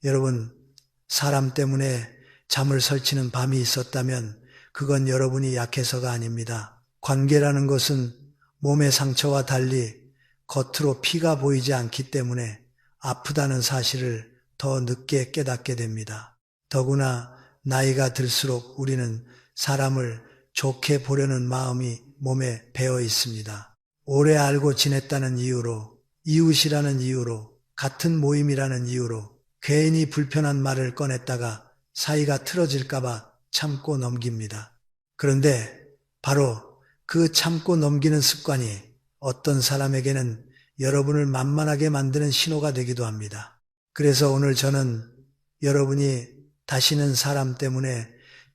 여러분, 사람 때문에 잠을 설치는 밤이 있었다면 그건 여러분이 약해서가 아닙니다. 관계라는 것은 몸의 상처와 달리 겉으로 피가 보이지 않기 때문에 아프다는 사실을 더 늦게 깨닫게 됩니다. 더구나 나이가 들수록 우리는 사람을 좋게 보려는 마음이 몸에 배어 있습니다. 오래 알고 지냈다는 이유로, 이웃이라는 이유로, 같은 모임이라는 이유로 괜히 불편한 말을 꺼냈다가 사이가 틀어질까봐 참고 넘깁니다. 그런데 바로 그 참고 넘기는 습관이 어떤 사람에게는 여러분을 만만하게 만드는 신호가 되기도 합니다. 그래서 오늘 저는 여러분이 다시는 사람 때문에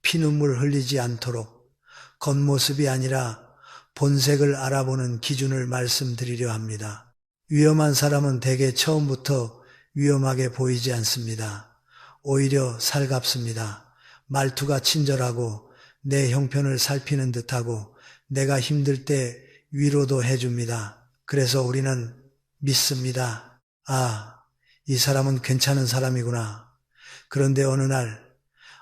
피눈물 흘리지 않도록 겉모습이 아니라 본색을 알아보는 기준을 말씀드리려 합니다. 위험한 사람은 대개 처음부터 위험하게 보이지 않습니다. 오히려 살갑습니다. 말투가 친절하고 내 형편을 살피는 듯하고 내가 힘들 때 위로도 해줍니다. 그래서 우리는 믿습니다. 아, 이 사람은 괜찮은 사람이구나. 그런데 어느 날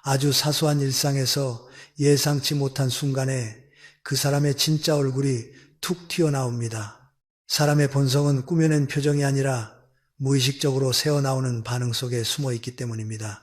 아주 사소한 일상에서 예상치 못한 순간에 그 사람의 진짜 얼굴이 툭 튀어나옵니다. 사람의 본성은 꾸며낸 표정이 아니라 무의식적으로 새어나오는 반응 속에 숨어 있기 때문입니다.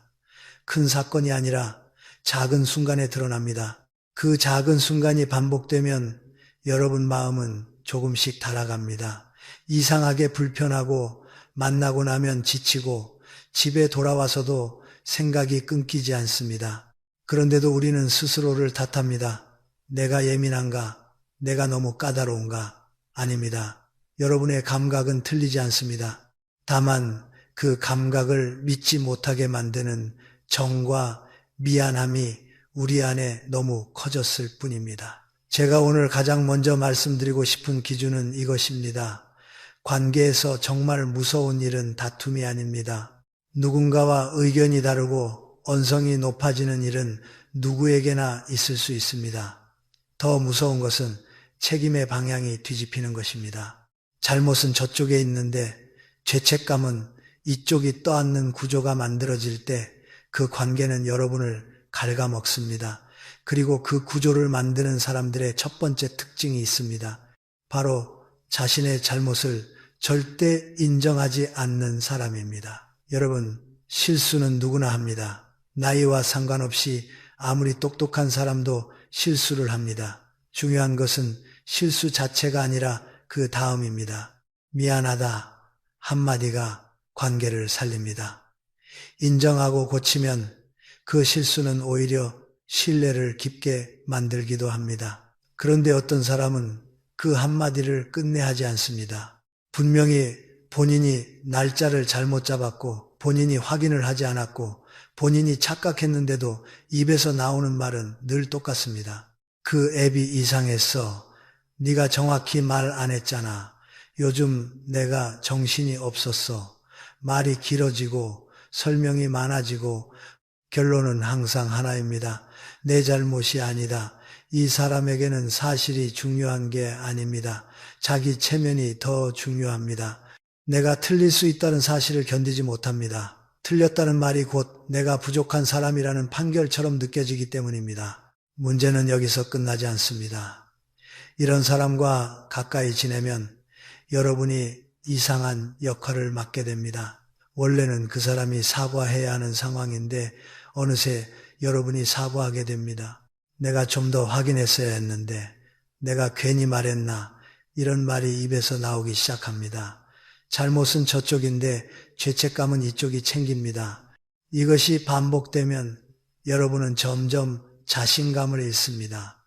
큰 사건이 아니라 작은 순간에 드러납니다. 그 작은 순간이 반복되면 여러분 마음은 조금씩 달아갑니다. 이상하게 불편하고 만나고 나면 지치고 집에 돌아와서도 생각이 끊기지 않습니다. 그런데도 우리는 스스로를 탓합니다. 내가 예민한가? 내가 너무 까다로운가? 아닙니다. 여러분의 감각은 틀리지 않습니다. 다만 그 감각을 믿지 못하게 만드는 정과 미안함이 우리 안에 너무 커졌을 뿐입니다. 제가 오늘 가장 먼저 말씀드리고 싶은 기준은 이것입니다. 관계에서 정말 무서운 일은 다툼이 아닙니다. 누군가와 의견이 다르고 언성이 높아지는 일은 누구에게나 있을 수 있습니다. 더 무서운 것은 책임의 방향이 뒤집히는 것입니다. 잘못은 저쪽에 있는데 죄책감은 이쪽이 떠안는 구조가 만들어질 때 그 관계는 여러분을 갉아먹습니다. 그리고 그 구조를 만드는 사람들의 첫 번째 특징이 있습니다. 바로 자신의 잘못을 절대 인정하지 않는 사람입니다. 여러분, 실수는 누구나 합니다. 나이와 상관없이 아무리 똑똑한 사람도 실수를 합니다. 중요한 것은 실수 자체가 아니라 그 다음입니다. 미안하다 한마디가 관계를 살립니다. 인정하고 고치면 그 실수는 오히려 신뢰를 깊게 만들기도 합니다. 그런데 어떤 사람은 그 한마디를 끝내 하지 않습니다. 분명히 본인이 날짜를 잘못 잡았고 본인이 확인을 하지 않았고 본인이 착각했는데도 입에서 나오는 말은 늘 똑같습니다. 그 앱이 이상했어. 네가 정확히 말 안 했잖아. 요즘 내가 정신이 없었어. 말이 길어지고 설명이 많아지고 결론은 항상 하나입니다. 내 잘못이 아니다. 이 사람에게는 사실이 중요한 게 아닙니다. 자기 체면이 더 중요합니다. 내가 틀릴 수 있다는 사실을 견디지 못합니다. 틀렸다는 말이 곧 내가 부족한 사람이라는 판결처럼 느껴지기 때문입니다. 문제는 여기서 끝나지 않습니다. 이런 사람과 가까이 지내면 여러분이 이상한 역할을 맡게 됩니다. 원래는 그 사람이 사과해야 하는 상황인데 어느새 여러분이 사과하게 됩니다. 내가 좀 더 확인했어야 했는데 내가 괜히 말했나 이런 말이 입에서 나오기 시작합니다. 잘못은 저쪽인데 죄책감은 이쪽이 챙깁니다. 이것이 반복되면 여러분은 점점 자신감을 잃습니다.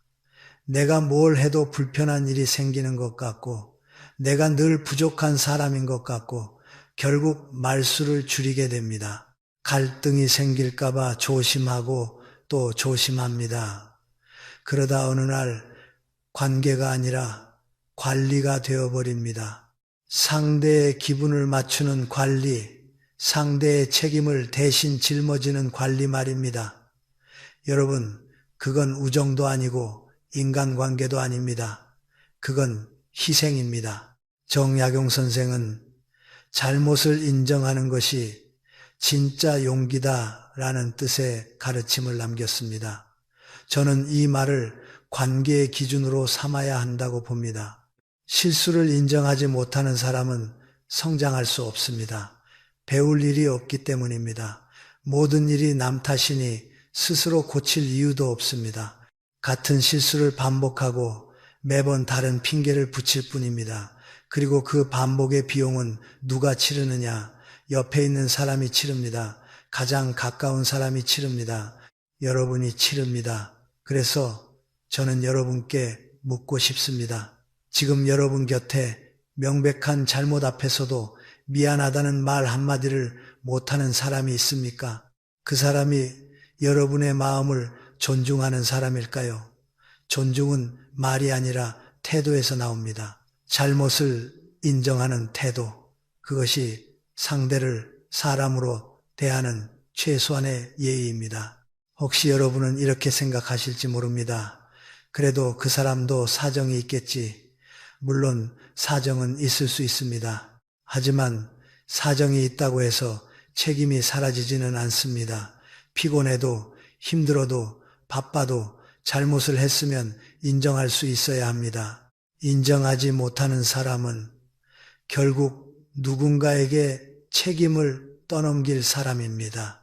내가 뭘 해도 불편한 일이 생기는 것 같고 내가 늘 부족한 사람인 것 같고 결국 말수를 줄이게 됩니다. 갈등이 생길까봐 조심하고 또 조심합니다. 그러다 어느 날 관계가 아니라 관리가 되어버립니다. 상대의 기분을 맞추는 관리, 상대의 책임을 대신 짊어지는 관리 말입니다. 여러분, 그건 우정도 아니고 인간관계도 아닙니다. 그건 희생입니다. 정약용 선생은 잘못을 인정하는 것이 진짜 용기다라는 뜻의 가르침을 남겼습니다. 저는 이 말을 관계의 기준으로 삼아야 한다고 봅니다. 실수를 인정하지 못하는 사람은 성장할 수 없습니다. 배울 일이 없기 때문입니다. 모든 일이 남 탓이니 스스로 고칠 이유도 없습니다. 같은 실수를 반복하고 매번 다른 핑계를 붙일 뿐입니다. 그리고 그 반복의 비용은 누가 치르느냐? 옆에 있는 사람이 치릅니다. 가장 가까운 사람이 치릅니다. 여러분이 치릅니다. 그래서 저는 여러분께 묻고 싶습니다. 지금 여러분 곁에 명백한 잘못 앞에서도 미안하다는 말 한마디를 못하는 사람이 있습니까? 그 사람이 여러분의 마음을 존중하는 사람일까요? 존중은 말이 아니라 태도에서 나옵니다. 잘못을 인정하는 태도, 그것이 상대를 사람으로 대하는 최소한의 예의입니다. 혹시 여러분은 이렇게 생각하실지 모릅니다. 그래도 그 사람도 사정이 있겠지. 물론 사정은 있을 수 있습니다. 하지만 사정이 있다고 해서 책임이 사라지지는 않습니다. 피곤해도 힘들어도 바빠도 잘못을 했으면 인정할 수 있어야 합니다. 인정하지 못하는 사람은 결국 누군가에게 책임을 떠넘길 사람입니다.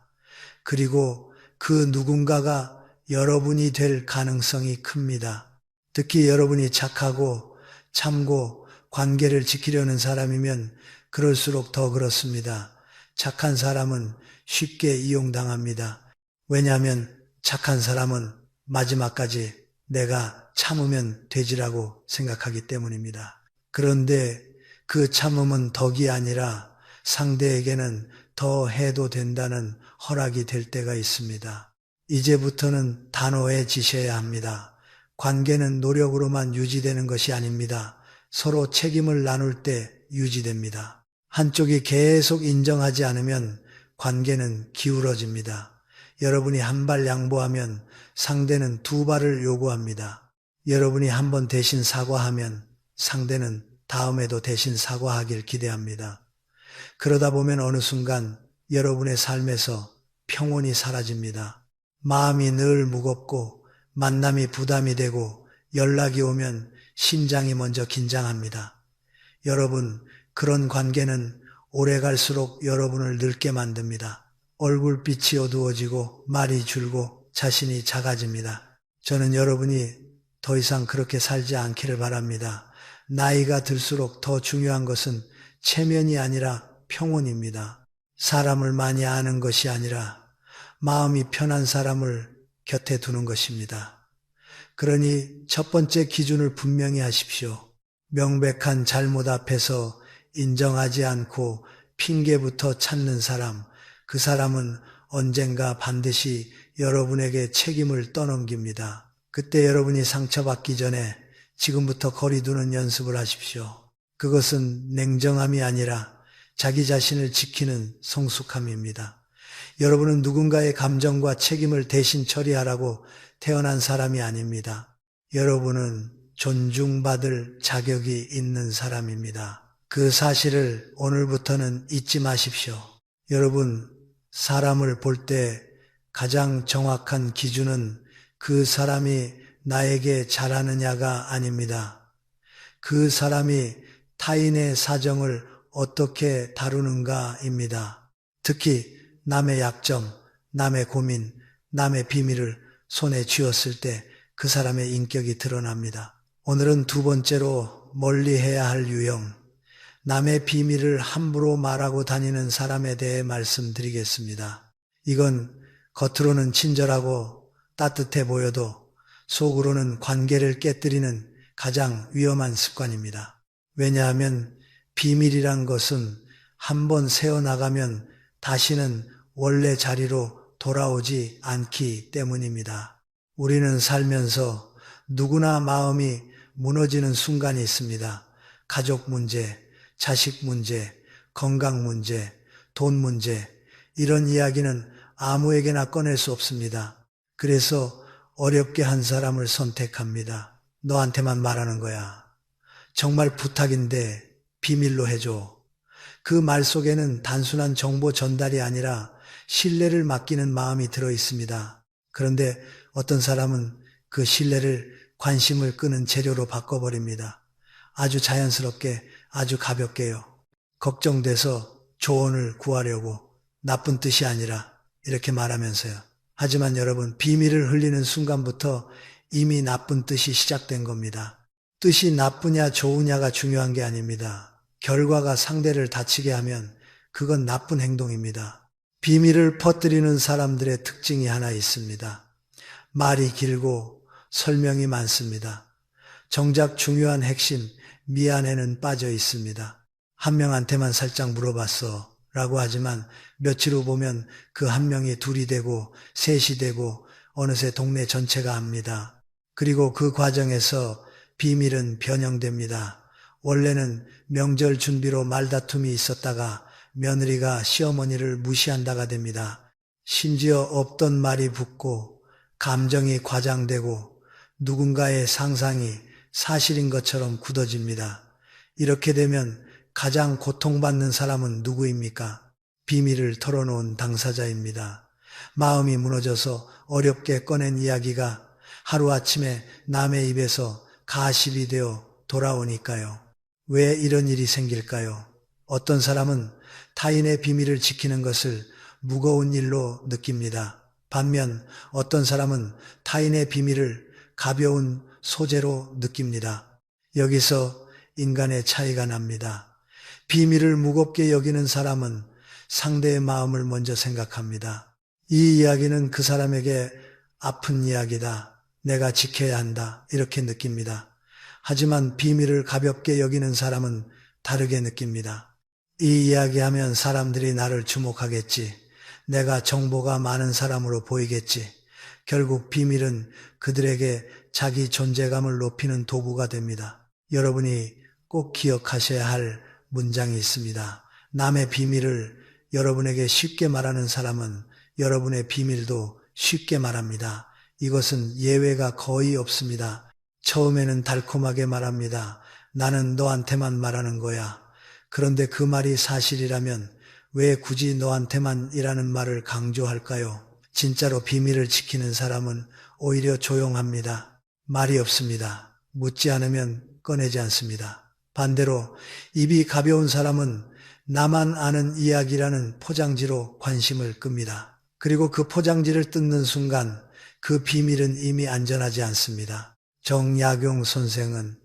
그리고 그 누군가가 여러분이 될 가능성이 큽니다. 특히 여러분이 착하고 참고 관계를 지키려는 사람이면 그럴수록 더 그렇습니다. 착한 사람은 쉽게 이용당합니다. 왜냐하면 착한 사람은 마지막까지 내가 참으면 되지라고 생각하기 때문입니다. 그런데 그 참음은 덕이 아니라 상대에게는 더 해도 된다는 허락이 될 때가 있습니다. 이제부터는 단호해지셔야 합니다. 관계는 노력으로만 유지되는 것이 아닙니다. 서로 책임을 나눌 때 유지됩니다. 한쪽이 계속 인정하지 않으면 관계는 기울어집니다. 여러분이 한 발 양보하면 상대는 두 발을 요구합니다. 여러분이 한 번 대신 사과하면 상대는 다음에도 대신 사과하길 기대합니다. 그러다 보면 어느 순간 여러분의 삶에서 평온이 사라집니다. 마음이 늘 무겁고 만남이 부담이 되고 연락이 오면 심장이 먼저 긴장합니다. 여러분, 그런 관계는 오래 갈수록 여러분을 늙게 만듭니다. 얼굴빛이 어두워지고 말이 줄고 자신이 작아집니다. 저는 여러분이 더 이상 그렇게 살지 않기를 바랍니다. 나이가 들수록 더 중요한 것은 체면이 아니라 평온입니다. 사람을 많이 아는 것이 아니라 마음이 편한 사람을 곁에 두는 것입니다. 그러니 첫 번째 기준을 분명히 하십시오. 명백한 잘못 앞에서 인정하지 않고 핑계부터 찾는 사람, 그 사람은 언젠가 반드시 여러분에게 책임을 떠넘깁니다. 그때 여러분이 상처받기 전에 지금부터 거리 두는 연습을 하십시오. 그것은 냉정함이 아니라 자기 자신을 지키는 성숙함입니다. 여러분은 누군가의 감정과 책임을 대신 처리하라고 태어난 사람이 아닙니다. 여러분은 존중받을 자격이 있는 사람입니다. 그 사실을 오늘부터는 잊지 마십시오. 여러분, 사람을 볼 때 가장 정확한 기준은 그 사람이 나에게 잘하느냐가 아닙니다. 그 사람이 타인의 사정을 어떻게 다루는가입니다. 특히 남의 약점, 남의 고민, 남의 비밀을 손에 쥐었을 때 그 사람의 인격이 드러납니다. 오늘은 두 번째로 멀리해야 할 유형, 남의 비밀을 함부로 말하고 다니는 사람에 대해 말씀드리겠습니다. 이건 겉으로는 친절하고 따뜻해 보여도 속으로는 관계를 깨뜨리는 가장 위험한 습관입니다. 왜냐하면 비밀이란 것은 한번 새어나가면 다시는 원래 자리로 돌아오지 않기 때문입니다. 우리는 살면서 누구나 마음이 무너지는 순간이 있습니다. 가족 문제, 자식 문제, 건강 문제, 돈 문제, 이런 이야기는 아무에게나 꺼낼 수 없습니다. 그래서 어렵게 한 사람을 선택합니다. 너한테만 말하는 거야. 정말 부탁인데 비밀로 해줘. 그 말 속에는 단순한 정보 전달이 아니라 신뢰를 맡기는 마음이 들어 있습니다. 그런데 어떤 사람은 그 신뢰를 관심을 끄는 재료로 바꿔버립니다. 아주 자연스럽게, 아주 가볍게요. 걱정돼서 조언을 구하려고, 나쁜 뜻이 아니라 이렇게 말하면서요. 하지만 여러분, 비밀을 흘리는 순간부터 이미 나쁜 뜻이 시작된 겁니다. 뜻이 나쁘냐 좋으냐가 중요한 게 아닙니다. 결과가 상대를 다치게 하면 그건 나쁜 행동입니다. 비밀을 퍼뜨리는 사람들의 특징이 하나 있습니다. 말이 길고 설명이 많습니다. 정작 중요한 핵심, 미안해는 빠져 있습니다. 한 명한테만 살짝 물어봤어 라고 하지만 며칠 후 보면 그 한 명이 둘이 되고 셋이 되고 어느새 동네 전체가 압니다. 그리고 그 과정에서 비밀은 변형됩니다. 원래는 명절 준비로 말다툼이 있었다가 며느리가 시어머니를 무시한다가 됩니다. 심지어 없던 말이 붙고 감정이 과장되고 누군가의 상상이 사실인 것처럼 굳어집니다. 이렇게 되면 가장 고통받는 사람은 누구입니까? 비밀을 털어놓은 당사자입니다. 마음이 무너져서 어렵게 꺼낸 이야기가 하루아침에 남의 입에서 가십이 되어 돌아오니까요. 왜 이런 일이 생길까요? 어떤 사람은 타인의 비밀을 지키는 것을 무거운 일로 느낍니다. 반면 어떤 사람은 타인의 비밀을 가벼운 소재로 느낍니다. 여기서 인간의 차이가 납니다. 비밀을 무겁게 여기는 사람은 상대의 마음을 먼저 생각합니다. 이 이야기는 그 사람에게 아픈 이야기다. 내가 지켜야 한다. 이렇게 느낍니다. 하지만 비밀을 가볍게 여기는 사람은 다르게 느낍니다. 이 이야기하면 사람들이 나를 주목하겠지. 내가 정보가 많은 사람으로 보이겠지. 결국 비밀은 그들에게 자기 존재감을 높이는 도구가 됩니다. 여러분이 꼭 기억하셔야 할 문장이 있습니다. 남의 비밀을 여러분에게 쉽게 말하는 사람은 여러분의 비밀도 쉽게 말합니다. 이것은 예외가 거의 없습니다. 처음에는 달콤하게 말합니다. 나는 너한테만 말하는 거야. 그런데 그 말이 사실이라면 왜 굳이 너한테만이라는 말을 강조할까요? 진짜로 비밀을 지키는 사람은 오히려 조용합니다. 말이 없습니다. 묻지 않으면 꺼내지 않습니다. 반대로 입이 가벼운 사람은 나만 아는 이야기라는 포장지로 관심을 끕니다. 그리고 그 포장지를 뜯는 순간 그 비밀은 이미 안전하지 않습니다. 정약용 선생은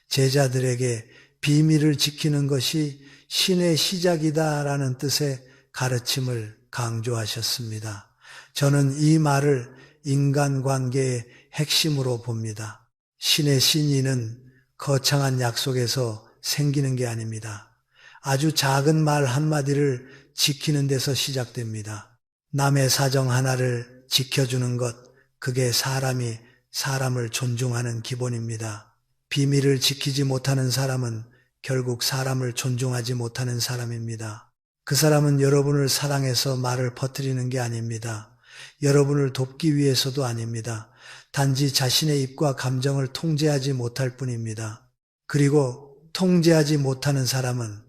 제자들에게 비밀을 지키는 것이 신의 시작이다라는 뜻의 가르침을 강조하셨습니다. 저는 이 말을 인간관계의 핵심으로 봅니다. 신의 신의는 거창한 약속에서 생기는 게 아닙니다. 아주 작은 말 한마디를 지키는 데서 시작됩니다. 남의 사정 하나를 지켜주는 것, 그게 사람이 사람을 존중하는 기본입니다. 비밀을 지키지 못하는 사람은 결국 사람을 존중하지 못하는 사람입니다. 그 사람은 여러분을 사랑해서 말을 퍼뜨리는 게 아닙니다. 여러분을 돕기 위해서도 아닙니다. 단지 자신의 입과 감정을 통제하지 못할 뿐입니다. 그리고 통제하지 못하는 사람은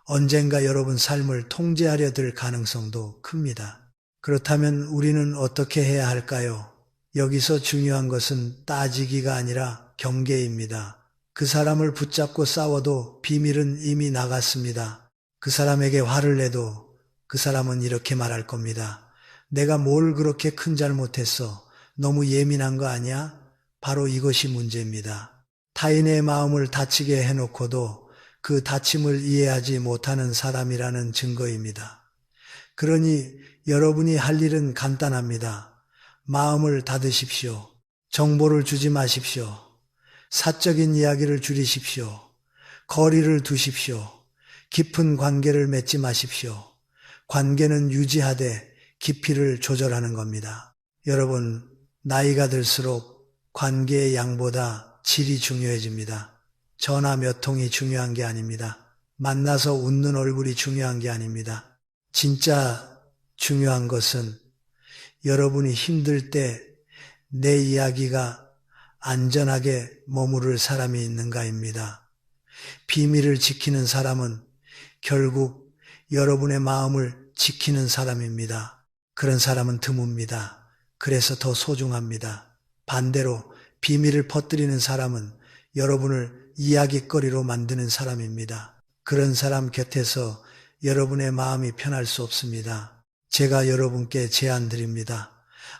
언젠가 여러분 삶을 통제하려 들 가능성도 큽니다. 그렇다면 우리는 어떻게 해야 할까요? 여기서 중요한 것은 따지기가 아니라 경계입니다. 그 사람을 붙잡고 싸워도 비밀은 이미 나갔습니다. 그 사람에게 화를 내도 그 사람은 이렇게 말할 겁니다. 내가 뭘 그렇게 큰 잘못했어? 너무 예민한 거 아니야? 바로 이것이 문제입니다. 타인의 마음을 다치게 해놓고도 그 다침을 이해하지 못하는 사람이라는 증거입니다. 그러니 여러분이 할 일은 간단합니다. 마음을 닫으십시오. 정보를 주지 마십시오. 사적인 이야기를 줄이십시오. 거리를 두십시오. 깊은 관계를 맺지 마십시오. 관계는 유지하되 깊이를 조절하는 겁니다. 여러분, 나이가 들수록 관계의 양보다 질이 중요해집니다. 전화 몇 통이 중요한 게 아닙니다. 만나서 웃는 얼굴이 중요한 게 아닙니다. 진짜 중요한 것은 여러분이 힘들 때 내 이야기가 안전하게 머무를 사람이 있는가입니다. 비밀을 지키는 사람은 결국 여러분의 마음을 지키는 사람입니다. 그런 사람은 드뭅니다. 그래서 더 소중합니다. 반대로 비밀을 퍼뜨리는 사람은 여러분을 이야깃거리로 만드는 사람입니다. 그런 사람 곁에서 여러분의 마음이 편할 수 없습니다. 제가 여러분께 제안 드립니다.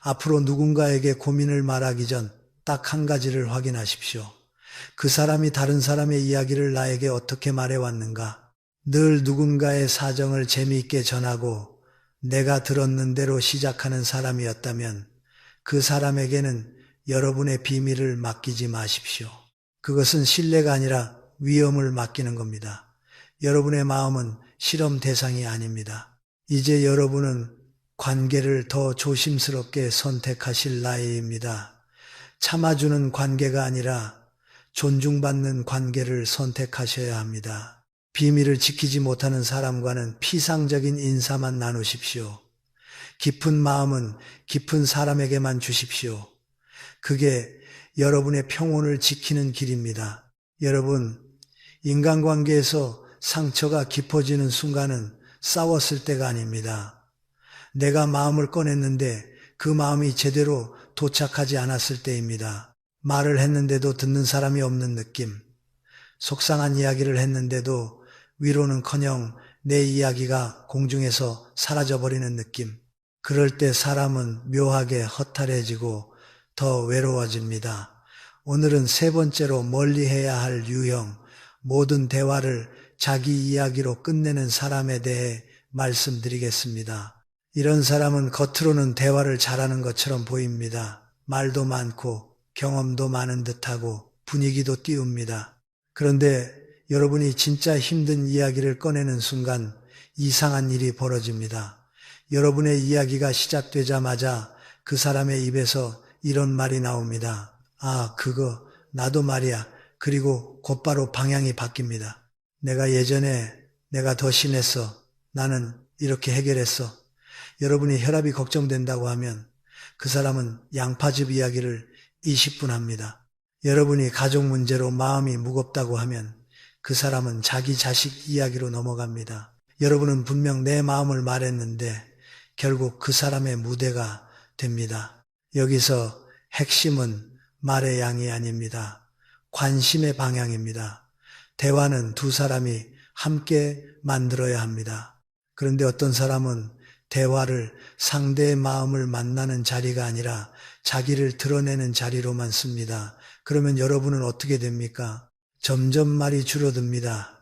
앞으로 누군가에게 고민을 말하기 전 딱 한 가지를 확인하십시오. 그 사람이 다른 사람의 이야기를 나에게 어떻게 말해왔는가? 늘 누군가의 사정을 재미있게 전하고 내가 들었는 대로 시작하는 사람이었다면 그 사람에게는 여러분의 비밀을 맡기지 마십시오. 그것은 신뢰가 아니라 위험을 맡기는 겁니다. 여러분의 마음은 실험 대상이 아닙니다. 이제 여러분은 관계를 더 조심스럽게 선택하실 나이입니다. 참아주는 관계가 아니라 존중받는 관계를 선택하셔야 합니다. 비밀을 지키지 못하는 사람과는 피상적인 인사만 나누십시오. 깊은 마음은 깊은 사람에게만 주십시오. 그게 여러분의 평온을 지키는 길입니다. 여러분, 인간관계에서 상처가 깊어지는 순간은 싸웠을 때가 아닙니다. 내가 마음을 꺼냈는데 그 마음이 제대로 도착하지 않았을 때입니다. 말을 했는데도 듣는 사람이 없는 느낌. 속상한 이야기를 했는데도 위로는커녕 내 이야기가 공중에서 사라져버리는 느낌. 그럴 때 사람은 묘하게 허탈해지고 더 외로워집니다. 오늘은 세 번째로 멀리해야 할 유형, 모든 대화를 자기 이야기로 끝내는 사람에 대해 말씀드리겠습니다. 이런 사람은 겉으로는 대화를 잘하는 것처럼 보입니다. 말도 많고 경험도 많은 듯하고 분위기도 띄웁니다. 그런데 여러분이 진짜 힘든 이야기를 꺼내는 순간 이상한 일이 벌어집니다. 여러분의 이야기가 시작되자마자 그 사람의 입에서 이런 말이 나옵니다. 아, 그거 나도 말이야. 그리고 곧바로 방향이 바뀝니다. 내가 더 심했어. 나는 이렇게 해결했어. 여러분이 혈압이 걱정된다고 하면 그 사람은 양파즙 이야기를 20분 합니다. 여러분이 가족 문제로 마음이 무겁다고 하면 그 사람은 자기 자식 이야기로 넘어갑니다. 여러분은 분명 내 마음을 말했는데 결국 그 사람의 무대가 됩니다. 여기서 핵심은 말의 양이 아닙니다. 관심의 방향입니다. 대화는 두 사람이 함께 만들어야 합니다. 그런데 어떤 사람은 대화를 상대의 마음을 만나는 자리가 아니라 자기를 드러내는 자리로만 씁니다. 그러면 여러분은 어떻게 됩니까? 점점 말이 줄어듭니다.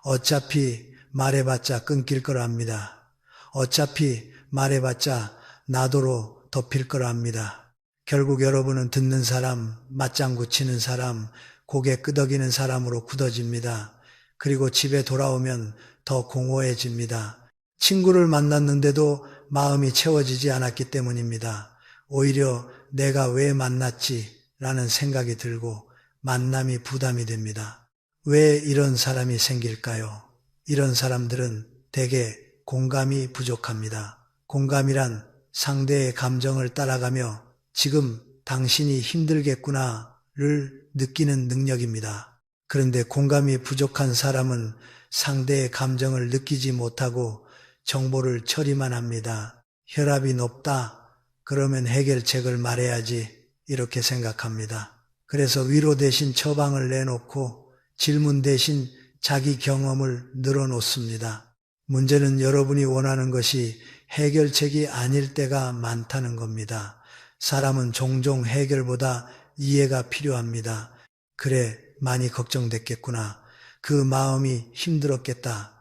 어차피 말해봤자 끊길 거라 합니다. 어차피 말해봤자 나도로 덮일 거라 합니다. 결국 여러분은 듣는 사람, 맞장구 치는 사람, 고개 끄덕이는 사람으로 굳어집니다. 그리고 집에 돌아오면 더 공허해집니다. 친구를 만났는데도 마음이 채워지지 않았기 때문입니다. 오히려 내가 왜 만났지? 라는 생각이 들고 만남이 부담이 됩니다. 왜 이런 사람이 생길까요? 이런 사람들은 대개 공감이 부족합니다. 공감이란 상대의 감정을 따라가며 지금 당신이 힘들겠구나를 느끼는 능력입니다. 그런데 공감이 부족한 사람은 상대의 감정을 느끼지 못하고 정보를 처리만 합니다. 혈압이 높다? 그러면 해결책을 말해야지 이렇게 생각합니다. 그래서 위로 대신 처방을 내놓고 질문 대신 자기 경험을 늘어놓습니다. 문제는 여러분이 원하는 것이 해결책이 아닐 때가 많다는 겁니다. 사람은 종종 해결보다 이해가 필요합니다. 그래, 많이 걱정됐겠구나. 그 마음이 힘들었겠다.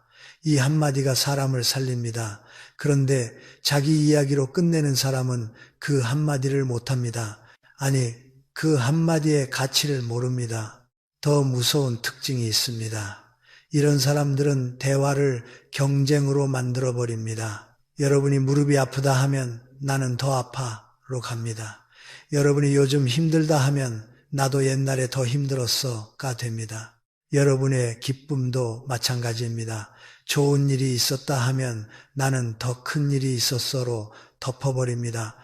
이 한마디가 사람을 살립니다. 그런데 자기 이야기로 끝내는 사람은 그 한마디를 못합니다. 아니, 그 한마디의 가치를 모릅니다. 더 무서운 특징이 있습니다. 이런 사람들은 대화를 경쟁으로 만들어버립니다. 여러분이 무릎이 아프다 하면 나는 더 아파로 갑니다. 여러분이 요즘 힘들다 하면 나도 옛날에 더 힘들었어가 됩니다. 여러분의 기쁨도 마찬가지입니다. 좋은 일이 있었다 하면 나는 더 큰 일이 있었어로 덮어버립니다.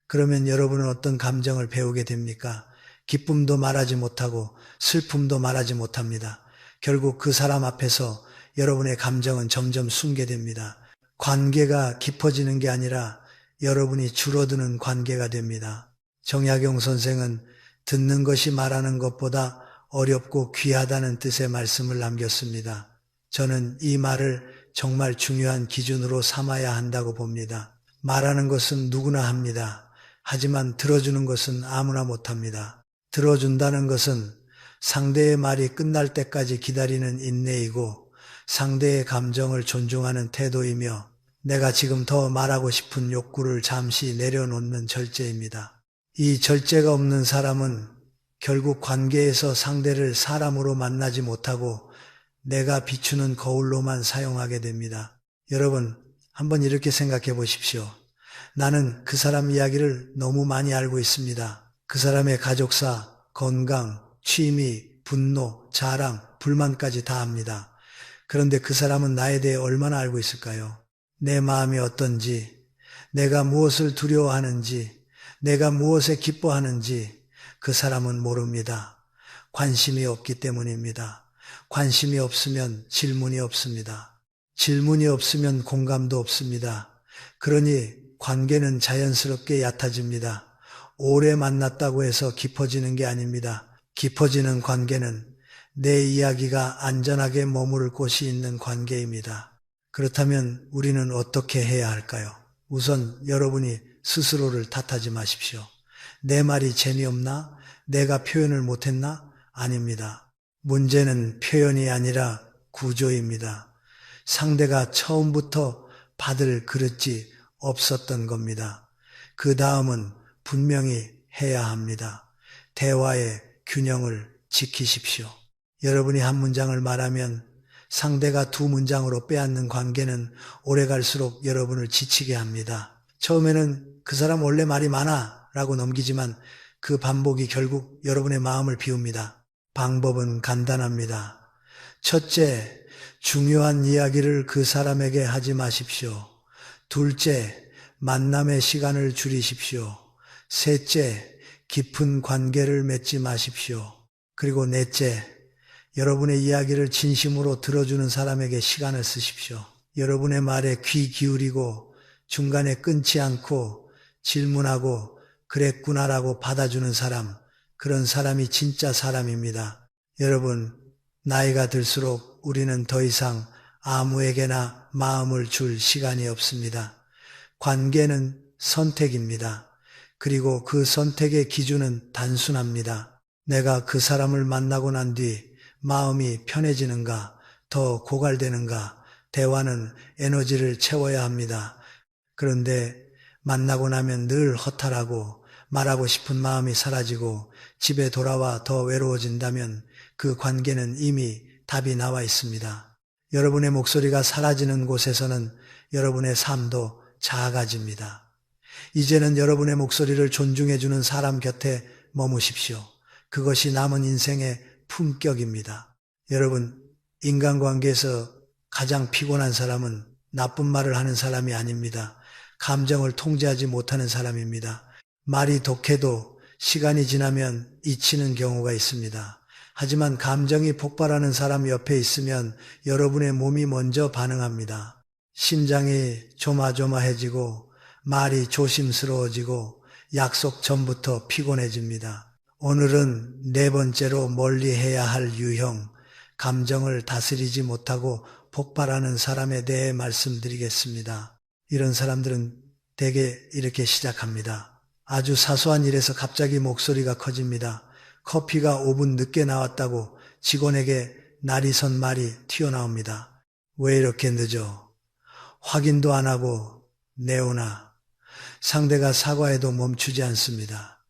그러면 여러분은 어떤 감정을 배우게 됩니까? 기쁨도 말하지 못하고 슬픔도 말하지 못합니다. 결국 그 사람 앞에서 여러분의 감정은 점점 숨게 됩니다. 관계가 깊어지는 게 아니라 여러분이 줄어드는 관계가 됩니다. 정약용 선생은 듣는 것이 말하는 것보다 어렵고 귀하다는 뜻의 말씀을 남겼습니다. 저는 이 말을 정말 중요한 기준으로 삼아야 한다고 봅니다. 말하는 것은 누구나 합니다. 하지만 들어주는 것은 아무나 못합니다. 들어준다는 것은 상대의 말이 끝날 때까지 기다리는 인내이고 상대의 감정을 존중하는 태도이며 내가 지금 더 말하고 싶은 욕구를 잠시 내려놓는 절제입니다. 이 절제가 없는 사람은 결국 관계에서 상대를 사람으로 만나지 못하고 내가 비추는 거울로만 사용하게 됩니다. 여러분, 한번 이렇게 생각해 보십시오. 나는 그 사람 이야기를 너무 많이 알고 있습니다. 그 사람의 가족사, 건강, 취미, 분노, 자랑, 불만까지 다 압니다. 그런데 그 사람은 나에 대해 얼마나 알고 있을까요? 내 마음이 어떤지, 내가 무엇을 두려워하는지, 내가 무엇에 기뻐하는지 그 사람은 모릅니다. 관심이 없기 때문입니다. 관심이 없으면 질문이 없습니다. 질문이 없으면 공감도 없습니다. 그러니 관계는 자연스럽게 얕아집니다. 오래 만났다고 해서 깊어지는 게 아닙니다. 깊어지는 관계는 내 이야기가 안전하게 머무를 곳이 있는 관계입니다. 그렇다면 우리는 어떻게 해야 할까요? 우선 여러분이 스스로를 탓하지 마십시오. 내 말이 재미없나? 내가 표현을 못했나? 아닙니다. 문제는 표현이 아니라 구조입니다. 상대가 처음부터 받을 그릇이 없었던 겁니다. 그 다음은 분명히 해야 합니다. 대화의 균형을 지키십시오. 여러분이 한 문장을 말하면 상대가 두 문장으로 빼앗는 관계는 오래갈수록 여러분을 지치게 합니다. 처음에는 그 사람 원래 말이 많아 라고 넘기지만 그 반복이 결국 여러분의 마음을 비웁니다. 방법은 간단합니다. 첫째, 중요한 이야기를 그 사람에게 하지 마십시오. 둘째, 만남의 시간을 줄이십시오. 셋째, 깊은 관계를 맺지 마십시오. 그리고 넷째, 여러분의 이야기를 진심으로 들어주는 사람에게 시간을 쓰십시오. 여러분의 말에 귀 기울이고 중간에 끊지 않고 질문하고 그랬구나라고 받아주는 사람, 그런 사람이 진짜 사람입니다. 여러분, 나이가 들수록 우리는 더 이상 아무에게나 마음을 줄 시간이 없습니다. 관계는 선택입니다. 그리고 그 선택의 기준은 단순합니다. 내가 그 사람을 만나고 난 뒤 마음이 편해지는가, 더 고갈되는가, 대화는 에너지를 채워야 합니다. 그런데 만나고 나면 늘 허탈하고 말하고 싶은 마음이 사라지고 집에 돌아와 더 외로워진다면 그 관계는 이미 답이 나와 있습니다. 여러분의 목소리가 사라지는 곳에서는 여러분의 삶도 작아집니다. 이제는 여러분의 목소리를 존중해주는 사람 곁에 머무십시오. 그것이 남은 인생의 품격입니다. 여러분, 인간관계에서 가장 피곤한 사람은 나쁜 말을 하는 사람이 아닙니다. 감정을 통제하지 못하는 사람입니다. 말이 독해도 시간이 지나면 잊히는 경우가 있습니다. 하지만 감정이 폭발하는 사람 옆에 있으면 여러분의 몸이 먼저 반응합니다. 심장이 조마조마해지고 말이 조심스러워지고 약속 전부터 피곤해집니다. 오늘은 네 번째로 멀리해야 할 유형, 감정을 다스리지 못하고 폭발하는 사람에 대해 말씀드리겠습니다. 이런 사람들은 대개 이렇게 시작합니다. 아주 사소한 일에서 갑자기 목소리가 커집니다. 커피가 5분 늦게 나왔다고 직원에게 날이 선 말이 튀어나옵니다. 왜 이렇게 늦어? 확인도 안 하고 내오나. 상대가 사과해도 멈추지 않습니다.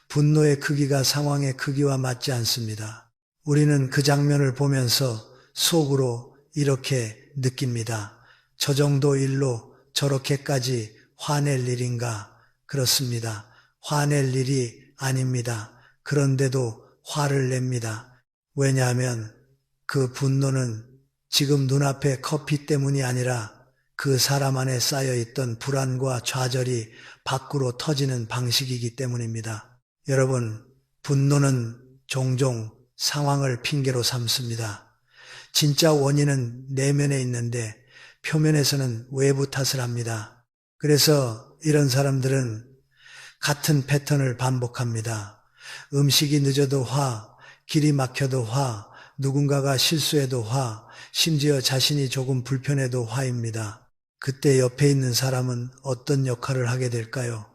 분노의 크기가 상황의 크기와 맞지 않습니다. 우리는 그 장면을 보면서 속으로 이렇게 느낍니다. 저 정도 일로 저렇게까지 화낼 일인가? 그렇습니다. 화낼 일이 아닙니다. 그런데도 화를 냅니다. 왜냐하면 그 분노는 지금 눈앞의 커피 때문이 아니라 그 사람 안에 쌓여있던 불안과 좌절이 밖으로 터지는 방식이기 때문입니다. 여러분, 분노는 종종 상황을 핑계로 삼습니다. 진짜 원인은 내면에 있는데 표면에서는 외부 탓을 합니다. 그래서 이런 사람들은 같은 패턴을 반복합니다. 음식이 늦어도 화, 길이 막혀도 화, 누군가가 실수해도 화, 심지어 자신이 조금 불편해도 화입니다. 그때 옆에 있는 사람은 어떤 역할을 하게 될까요?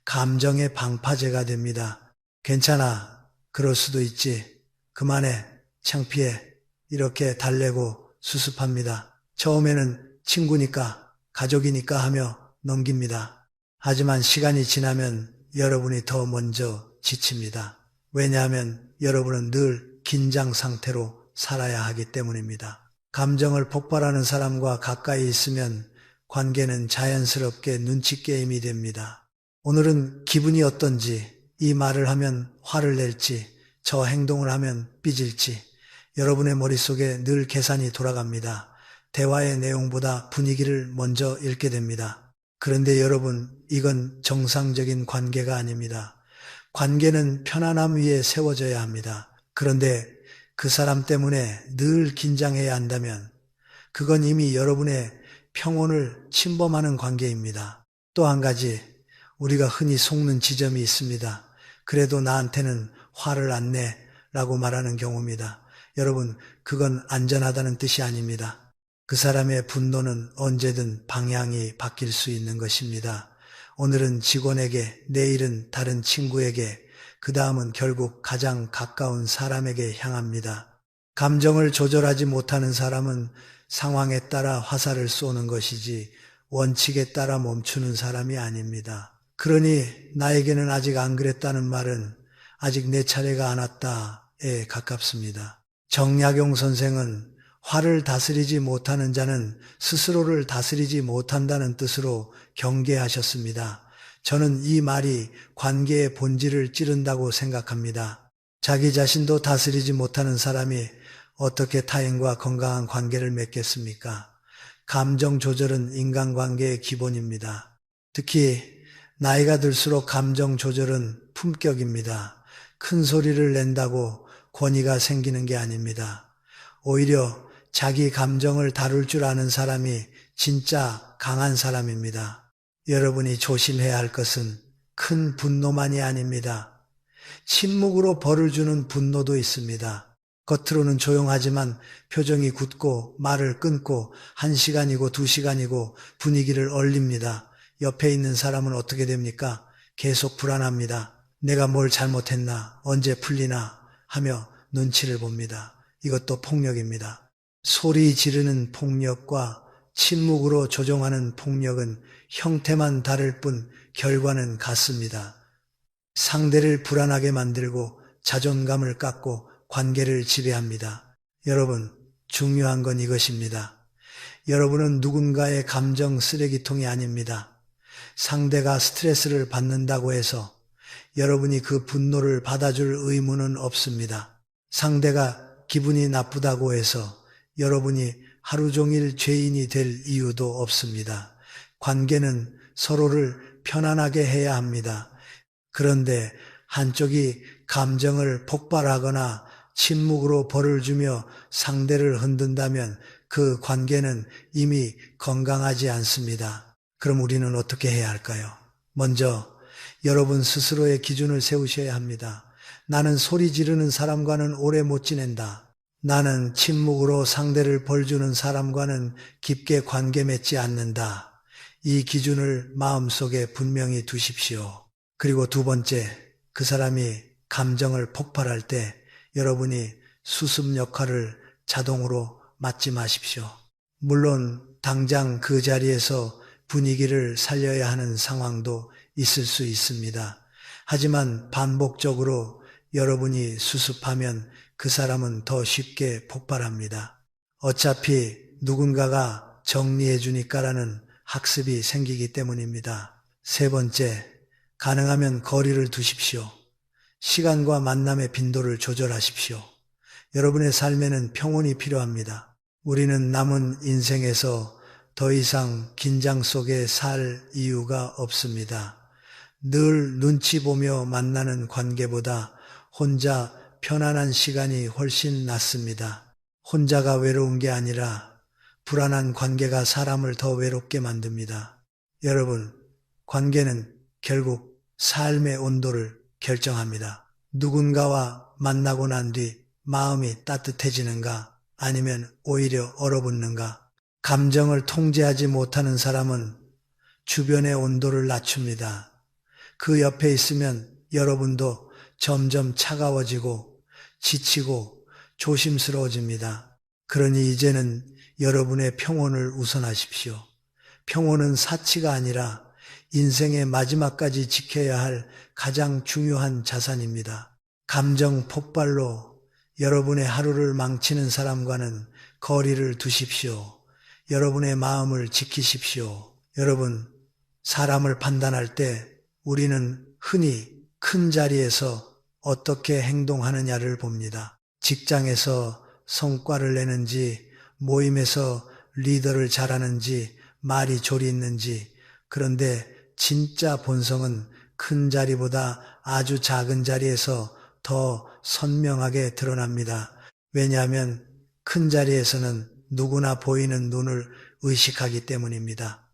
감정의 방파제가 됩니다. 괜찮아. 그럴 수도 있지. 그만해. 창피해. 이렇게 달래고 수습합니다. 처음에는 친구니까, 가족이니까 하며 넘깁니다. 하지만 시간이 지나면 여러분이 더 먼저 지칩니다. 왜냐하면 여러분은 늘 긴장 상태로 살아야 하기 때문입니다. 감정을 폭발하는 사람과 가까이 있으면 관계는 자연스럽게 눈치 게임이 됩니다. 오늘은 기분이 어떤지, 이 말을 하면 화를 낼지, 저 행동을 하면 삐질지, 여러분의 머릿속에 늘 계산이 돌아갑니다. 대화의 내용보다 분위기를 먼저 읽게 됩니다. 그런데 여러분, 이건 정상적인 관계가 아닙니다. 관계는 편안함 위에 세워져야 합니다. 그런데 그 사람 때문에 늘 긴장해야 한다면 그건 이미 여러분의 평온을 침범하는 관계입니다. 또 한 가지, 우리가 흔히 속는 지점이 있습니다. 그래도 나한테는 화를 안 내 라고 말하는 경우입니다. 여러분, 그건 안전하다는 뜻이 아닙니다. 그 사람의 분노는 언제든 방향이 바뀔 수 있는 것입니다. 오늘은 직원에게, 내일은 다른 친구에게, 그 다음은 결국 가장 가까운 사람에게 향합니다. 감정을 조절하지 못하는 사람은 상황에 따라 화살을 쏘는 것이지 원칙에 따라 멈추는 사람이 아닙니다. 그러니 나에게는 아직 안 그랬다는 말은 아직 내 차례가 안 왔다에 가깝습니다. 정약용 선생은 화를 다스리지 못하는 자는 스스로를 다스리지 못한다는 뜻으로 경계하셨습니다. 저는 이 말이 관계의 본질을 찌른다고 생각합니다. 자기 자신도 다스리지 못하는 사람이 어떻게 타인과 건강한 관계를 맺겠습니까? 감정 조절은 인간관계의 기본입니다. 특히 나이가 들수록 감정 조절은 품격입니다. 큰 소리를 낸다고 권위가 생기는 게 아닙니다. 오히려 자기 감정을 다룰 줄 아는 사람이 진짜 강한 사람입니다. 여러분이 조심해야 할 것은 큰 분노만이 아닙니다. 침묵으로 벌을 주는 분노도 있습니다. 겉으로는 조용하지만 표정이 굳고 말을 끊고 1시간이고 2시간이고 분위기를 얼립니다. 옆에 있는 사람은 어떻게 됩니까? 계속 불안합니다. 내가 뭘 잘못했나? 언제 풀리나? 하며 눈치를 봅니다. 이것도 폭력입니다. 소리 지르는 폭력과 침묵으로 조종하는 폭력은 형태만 다를 뿐 결과는 같습니다. 상대를 불안하게 만들고 자존감을 깎고 관계를 지배합니다. 여러분, 중요한 건 이것입니다. 여러분은 누군가의 감정 쓰레기통이 아닙니다. 상대가 스트레스를 받는다고 해서 여러분이 그 분노를 받아줄 의무는 없습니다. 상대가 기분이 나쁘다고 해서 여러분이 하루 종일 죄인이 될 이유도 없습니다. 관계는 서로를 편안하게 해야 합니다. 그런데 한쪽이 감정을 폭발하거나 침묵으로 벌을 주며 상대를 흔든다면 그 관계는 이미 건강하지 않습니다. 그럼 우리는 어떻게 해야 할까요? 먼저 여러분 스스로의 기준을 세우셔야 합니다. 나는 소리 지르는 사람과는 오래 못 지낸다. 나는 침묵으로 상대를 벌주는 사람과는 깊게 관계 맺지 않는다. 이 기준을 마음속에 분명히 두십시오. 그리고 두 번째, 그 사람이 감정을 폭발할 때 여러분이 수습 역할을 자동으로 맡지 마십시오. 물론 당장 그 자리에서 분위기를 살려야 하는 상황도 있을 수 있습니다. 하지만 반복적으로 여러분이 수습하면 그 사람은 더 쉽게 폭발합니다. 어차피 누군가가 정리해 주니까라는 학습이 생기기 때문입니다. 세 번째, 가능하면 거리를 두십시오. 시간과 만남의 빈도를 조절하십시오. 여러분의 삶에는 평온이 필요합니다. 우리는 남은 인생에서 더 이상 긴장 속에 살 이유가 없습니다. 늘 눈치 보며 만나는 관계보다 혼자 편안한 시간이 훨씬 낫습니다. 혼자가 외로운 게 아니라 불안한 관계가 사람을 더 외롭게 만듭니다. 여러분, 관계는 결국 삶의 온도를 결정합니다. 누군가와 만나고 난 뒤 마음이 따뜻해지는가 아니면 오히려 얼어붙는가. 감정을 통제하지 못하는 사람은 주변의 온도를 낮춥니다. 그 옆에 있으면 여러분도 점점 차가워지고 지치고 조심스러워집니다. 그러니 이제는 여러분의 평온을 우선하십시오. 평온은 사치가 아니라 인생의 마지막까지 지켜야 할 가장 중요한 자산입니다. 감정 폭발로 여러분의 하루를 망치는 사람과는 거리를 두십시오. 여러분의 마음을 지키십시오. 여러분, 사람을 판단할 때 우리는 흔히 큰 자리에서 어떻게 행동하느냐를 봅니다. 직장에서 성과를 내는지, 모임에서 리더를 잘하는지, 말이 조리 있는지. 그런데 진짜 본성은 큰 자리보다 아주 작은 자리에서 더 선명하게 드러납니다. 왜냐하면 큰 자리에서는 누구나 보이는 눈을 의식하기 때문입니다.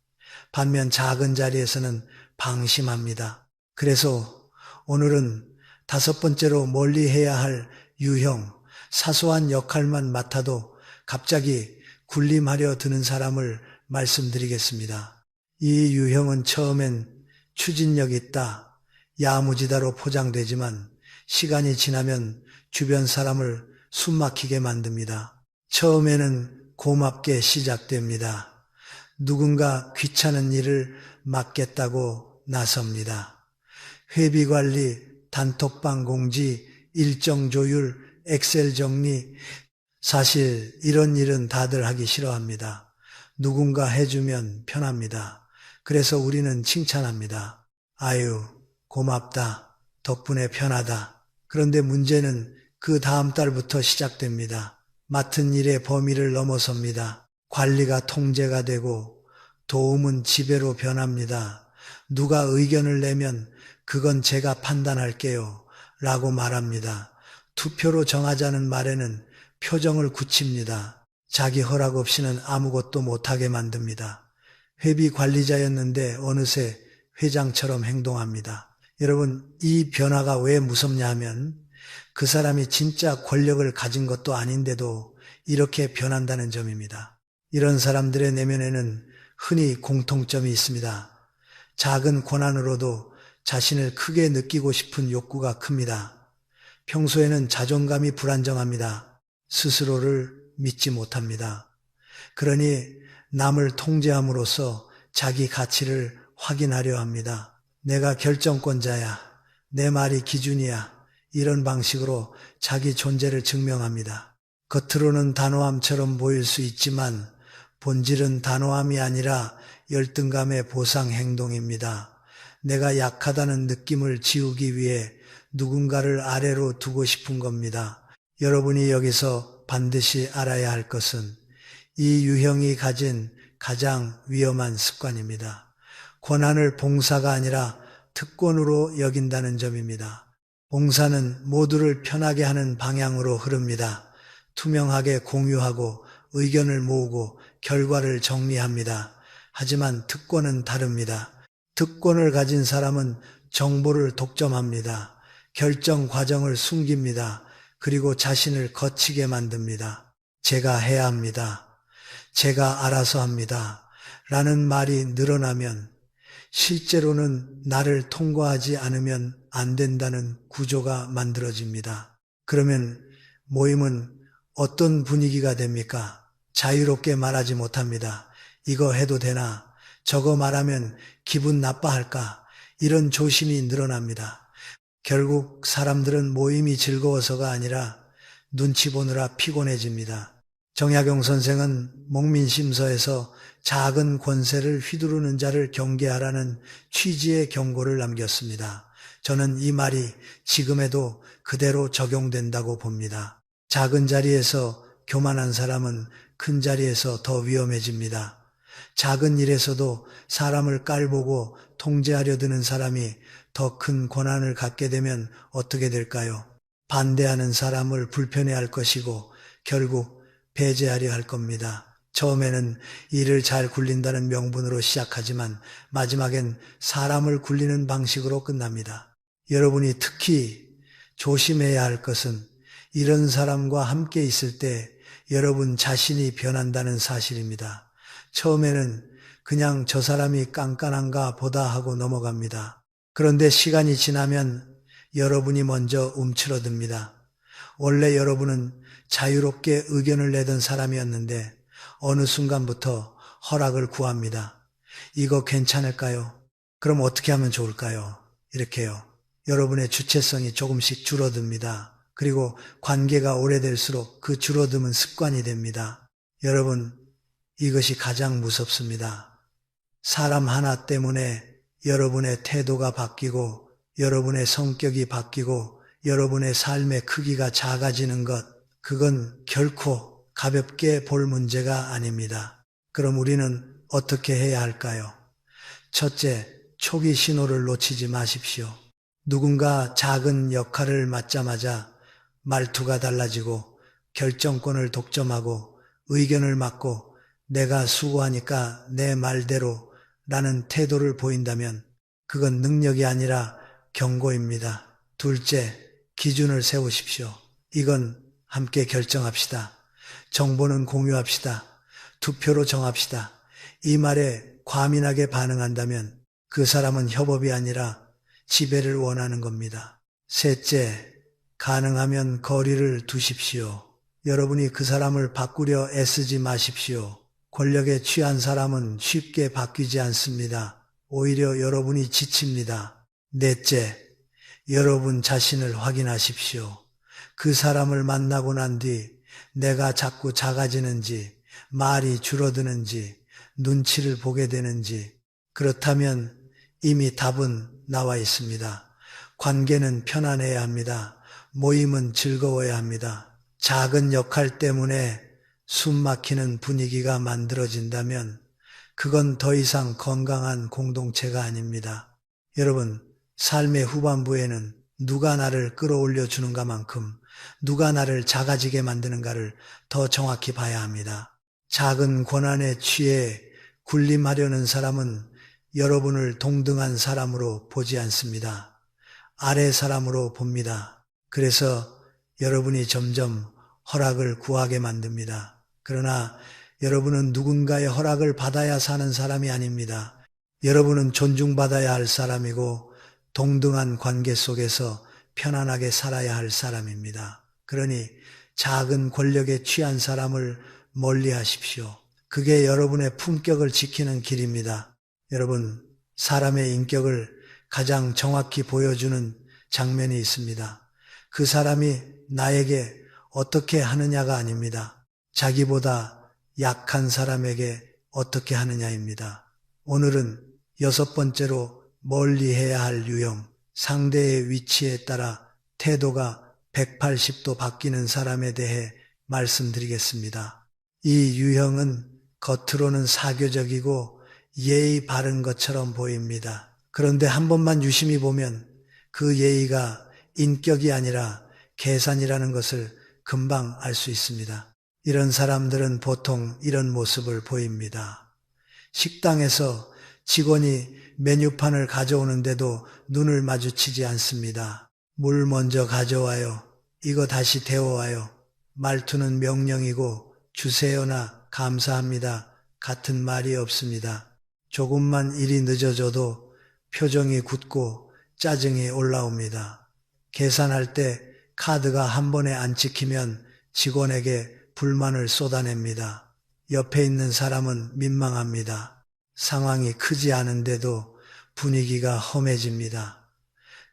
반면 작은 자리에서는 방심합니다. 그래서 오늘은 5번째로 멀리 해야 할 유형, 사소한 역할만 맡아도 갑자기 군림하려 드는 사람을 말씀드리겠습니다. 이 유형은 처음엔 추진력 있다, 야무지다로 포장되지만 시간이 지나면 주변 사람을 숨막히게 만듭니다. 처음에는 고맙게 시작됩니다. 누군가 귀찮은 일을 맡겠다고 나섭니다. 회비관리, 단톡방 공지, 일정 조율, 엑셀 정리. 사실 이런 일은 다들 하기 싫어합니다. 누군가 해주면 편합니다. 그래서 우리는 칭찬합니다. 아유, 고맙다. 덕분에 편하다. 그런데 문제는 그 다음 달부터 시작됩니다. 맡은 일의 범위를 넘어섭니다. 관리가 통제가 되고 도움은 지배로 변합니다. 누가 의견을 내면 그건 제가 판단할게요 라고 말합니다. 투표로 정하자는 말에는 표정을 굳힙니다. 자기 허락 없이는 아무것도 못하게 만듭니다. 회비 관리자였는데 어느새 회장처럼 행동합니다. 여러분, 이 변화가 왜 무섭냐 하면 그 사람이 진짜 권력을 가진 것도 아닌데도 이렇게 변한다는 점입니다. 이런 사람들의 내면에는 흔히 공통점이 있습니다. 작은 고난으로도 자신을 크게 느끼고 싶은 욕구가 큽니다. 평소에는 자존감이 불안정합니다. 스스로를 믿지 못합니다. 그러니 남을 통제함으로써 자기 가치를 확인하려 합니다. 내가 결정권자야, 내 말이 기준이야, 이런 방식으로 자기 존재를 증명합니다. 겉으로는 단호함처럼 보일 수 있지만 본질은 단호함이 아니라 열등감의 보상 행동입니다. 내가 약하다는 느낌을 지우기 위해 누군가를 아래로 두고 싶은 겁니다. 여러분이 여기서 반드시 알아야 할 것은 이 유형이 가진 가장 위험한 습관입니다. 권한을 봉사가 아니라 특권으로 여긴다는 점입니다. 봉사는 모두를 편하게 하는 방향으로 흐릅니다. 투명하게 공유하고 의견을 모으고 결과를 정리합니다. 하지만 특권은 다릅니다. 특권을 가진 사람은 정보를 독점합니다. 결정 과정을 숨깁니다. 그리고 자신을 거치게 만듭니다. 제가 해야 합니다. 제가 알아서 합니다. 라는 말이 늘어나면 실제로는 나를 통과하지 않으면 안 된다는 구조가 만들어집니다. 그러면 모임은 어떤 분위기가 됩니까? 자유롭게 말하지 못합니다. 이거 해도 되나? 저거 말하면 기분 나빠할까? 이런 조심이 늘어납니다. 결국 사람들은 모임이 즐거워서가 아니라 눈치 보느라 피곤해집니다. 정약용 선생은 목민심서에서 작은 권세를 휘두르는 자를 경계하라는 취지의 경고를 남겼습니다. 저는 이 말이 지금에도 그대로 적용된다고 봅니다. 작은 자리에서 교만한 사람은 큰 자리에서 더 위험해집니다. 작은 일에서도 사람을 깔보고 통제하려 드는 사람이 더 큰 권한을 갖게 되면 어떻게 될까요? 반대하는 사람을 불편해할 것이고 결국 배제하려 할 겁니다. 처음에는 일을 잘 굴린다는 명분으로 시작하지만 마지막엔 사람을 굴리는 방식으로 끝납니다. 여러분이 특히 조심해야 할 것은 이런 사람과 함께 있을 때 여러분 자신이 변한다는 사실입니다. 처음에는 그냥 저 사람이 깐깐한가 보다 하고 넘어갑니다. 그런데 시간이 지나면 여러분이 먼저 움츠러듭니다. 원래 여러분은 자유롭게 의견을 내던 사람이었는데 어느 순간부터 허락을 구합니다. 이거 괜찮을까요? 그럼 어떻게 하면 좋을까요? 이렇게요. 여러분의 주체성이 조금씩 줄어듭니다. 그리고 관계가 오래될수록 그 줄어듦은 습관이 됩니다. 여러분, 이것이 가장 무섭습니다. 사람 하나 때문에 여러분의 태도가 바뀌고 여러분의 성격이 바뀌고 여러분의 삶의 크기가 작아지는 것, 그건 결코 가볍게 볼 문제가 아닙니다. 그럼 우리는 어떻게 해야 할까요? 첫째, 초기 신호를 놓치지 마십시오. 누군가 작은 역할을 맡자마자 말투가 달라지고 결정권을 독점하고 의견을 맡고 내가 수고하니까 내 말대로 라는 태도를 보인다면 그건 능력이 아니라 경고입니다. 둘째, 기준을 세우십시오. 이건 함께 결정합시다. 정보는 공유합시다. 투표로 정합시다. 이 말에 과민하게 반응한다면 그 사람은 협업이 아니라 지배를 원하는 겁니다. 셋째, 가능하면 거리를 두십시오. 여러분이 그 사람을 바꾸려 애쓰지 마십시오. 권력에 취한 사람은 쉽게 바뀌지 않습니다. 오히려 여러분이 지칩니다. 넷째, 여러분 자신을 확인하십시오. 그 사람을 만나고 난 뒤 내가 자꾸 작아지는지, 말이 줄어드는지, 눈치를 보게 되는지, 그렇다면 이미 답은 나와 있습니다. 관계는 편안해야 합니다. 모임은 즐거워야 합니다. 작은 역할 때문에 숨 막히는 분위기가 만들어진다면 그건 더 이상 건강한 공동체가 아닙니다. 여러분, 삶의 후반부에는 누가 나를 끌어올려 주는가만큼 누가 나를 작아지게 만드는가를 더 정확히 봐야 합니다. 작은 권한에 취해 군림하려는 사람은 여러분을 동등한 사람으로 보지 않습니다. 아래 사람으로 봅니다. 그래서 여러분이 점점 허락을 구하게 만듭니다. 그러나 여러분은 누군가의 허락을 받아야 사는 사람이 아닙니다. 여러분은 존중받아야 할 사람이고 동등한 관계 속에서 편안하게 살아야 할 사람입니다. 그러니 작은 권력에 취한 사람을 멀리 하십시오. 그게 여러분의 품격을 지키는 길입니다. 여러분, 사람의 인격을 가장 정확히 보여주는 장면이 있습니다. 그 사람이 나에게 어떻게 하느냐가 아닙니다. 자기보다 약한 사람에게 어떻게 하느냐입니다. 오늘은 여섯 번째로 멀리 해야 할 유형, 상대의 위치에 따라 태도가 180도 바뀌는 사람에 대해 말씀드리겠습니다. 이 유형은 겉으로는 사교적이고 예의 바른 것처럼 보입니다. 그런데 한 번만 유심히 보면 그 예의가 인격이 아니라 계산이라는 것을 금방 알 수 있습니다. 이런 사람들은 보통 이런 모습을 보입니다. 식당에서 직원이 메뉴판을 가져오는데도 눈을 마주치지 않습니다. 물 먼저 가져와요. 이거 다시 데워와요. 말투는 명령이고 주세요나 감사합니다. 같은 말이 없습니다. 조금만 일이 늦어져도 표정이 굳고 짜증이 올라옵니다. 계산할 때 카드가 한 번에 안 찍히면 직원에게 불만을 쏟아냅니다. 옆에 있는 사람은 민망합니다. 상황이 크지 않은데도 분위기가 험해집니다.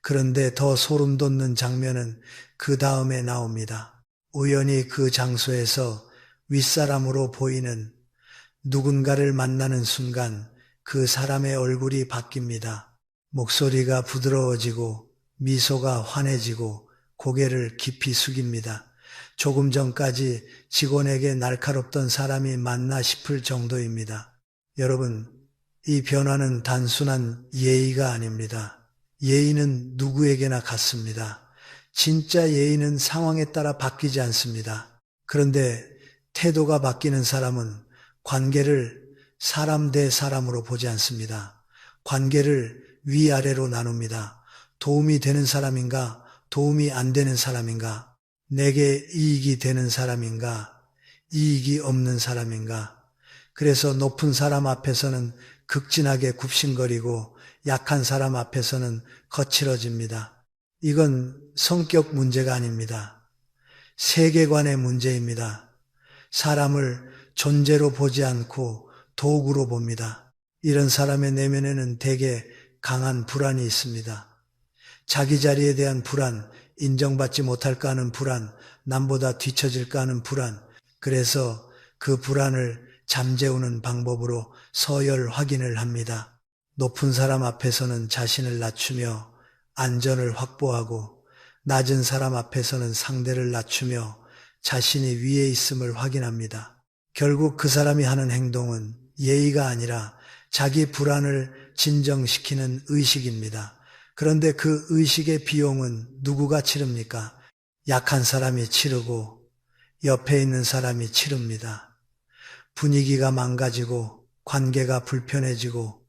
그런데 더 소름 돋는 장면은 그 다음에 나옵니다. 우연히 그 장소에서 윗사람으로 보이는 누군가를 만나는 순간 그 사람의 얼굴이 바뀝니다. 목소리가 부드러워지고 미소가 환해지고 고개를 깊이 숙입니다. 조금 전까지 직원에게 날카롭던 사람이 맞나 싶을 정도입니다. 여러분, 이 변화는 단순한 예의가 아닙니다. 예의는 누구에게나 같습니다. 진짜 예의는 상황에 따라 바뀌지 않습니다. 그런데 태도가 바뀌는 사람은 관계를 사람 대 사람으로 보지 않습니다. 관계를 위아래로 나눕니다. 도움이 되는 사람인가, 도움이 안 되는 사람인가, 내게 이익이 되는 사람인가, 이익이 없는 사람인가. 그래서 높은 사람 앞에서는 극진하게 굽신거리고 약한 사람 앞에서는 거칠어집니다. 이건 성격 문제가 아닙니다. 세계관의 문제입니다. 사람을 존재로 보지 않고 도구로 봅니다. 이런 사람의 내면에는 대개 강한 불안이 있습니다. 자기 자리에 대한 불안, 인정받지 못할까 하는 불안, 남보다 뒤처질까 하는 불안. 그래서 그 불안을 잠재우는 방법으로 서열 확인을 합니다. 높은 사람 앞에서는 자신을 낮추며 안전을 확보하고 낮은 사람 앞에서는 상대를 낮추며 자신이 위에 있음을 확인합니다. 결국 그 사람이 하는 행동은 예의가 아니라 자기 불안을 진정시키는 의식입니다. 그런데 그 의식의 비용은 누구가 치릅니까? 약한 사람이 치르고 옆에 있는 사람이 치릅니다. 분위기가 망가지고 관계가 불편해지고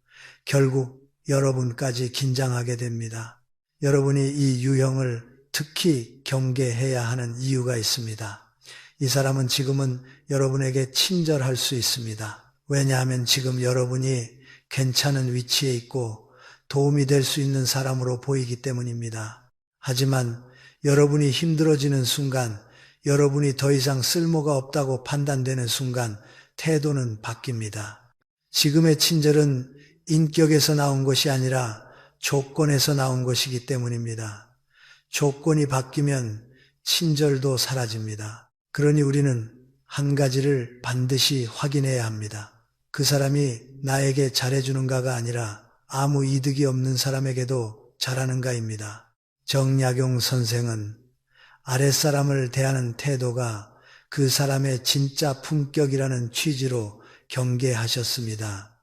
결국 여러분까지 긴장하게 됩니다. 여러분이 이 유형을 특히 경계해야 하는 이유가 있습니다. 이 사람은 지금은 여러분에게 친절할 수 있습니다. 왜냐하면 지금 여러분이 괜찮은 위치에 있고 도움이 될 수 있는 사람으로 보이기 때문입니다. 하지만 여러분이 힘들어지는 순간, 여러분이 더 이상 쓸모가 없다고 판단되는 순간 태도는 바뀝니다. 지금의 친절은 인격에서 나온 것이 아니라 조건에서 나온 것이기 때문입니다. 조건이 바뀌면 친절도 사라집니다. 그러니 우리는 한 가지를 반드시 확인해야 합니다. 그 사람이 나에게 잘해주는가가 아니라 아무 이득이 없는 사람에게도 잘하는가입니다. 정약용 선생은 아랫사람을 대하는 태도가 그 사람의 진짜 품격이라는 취지로 경계하셨습니다.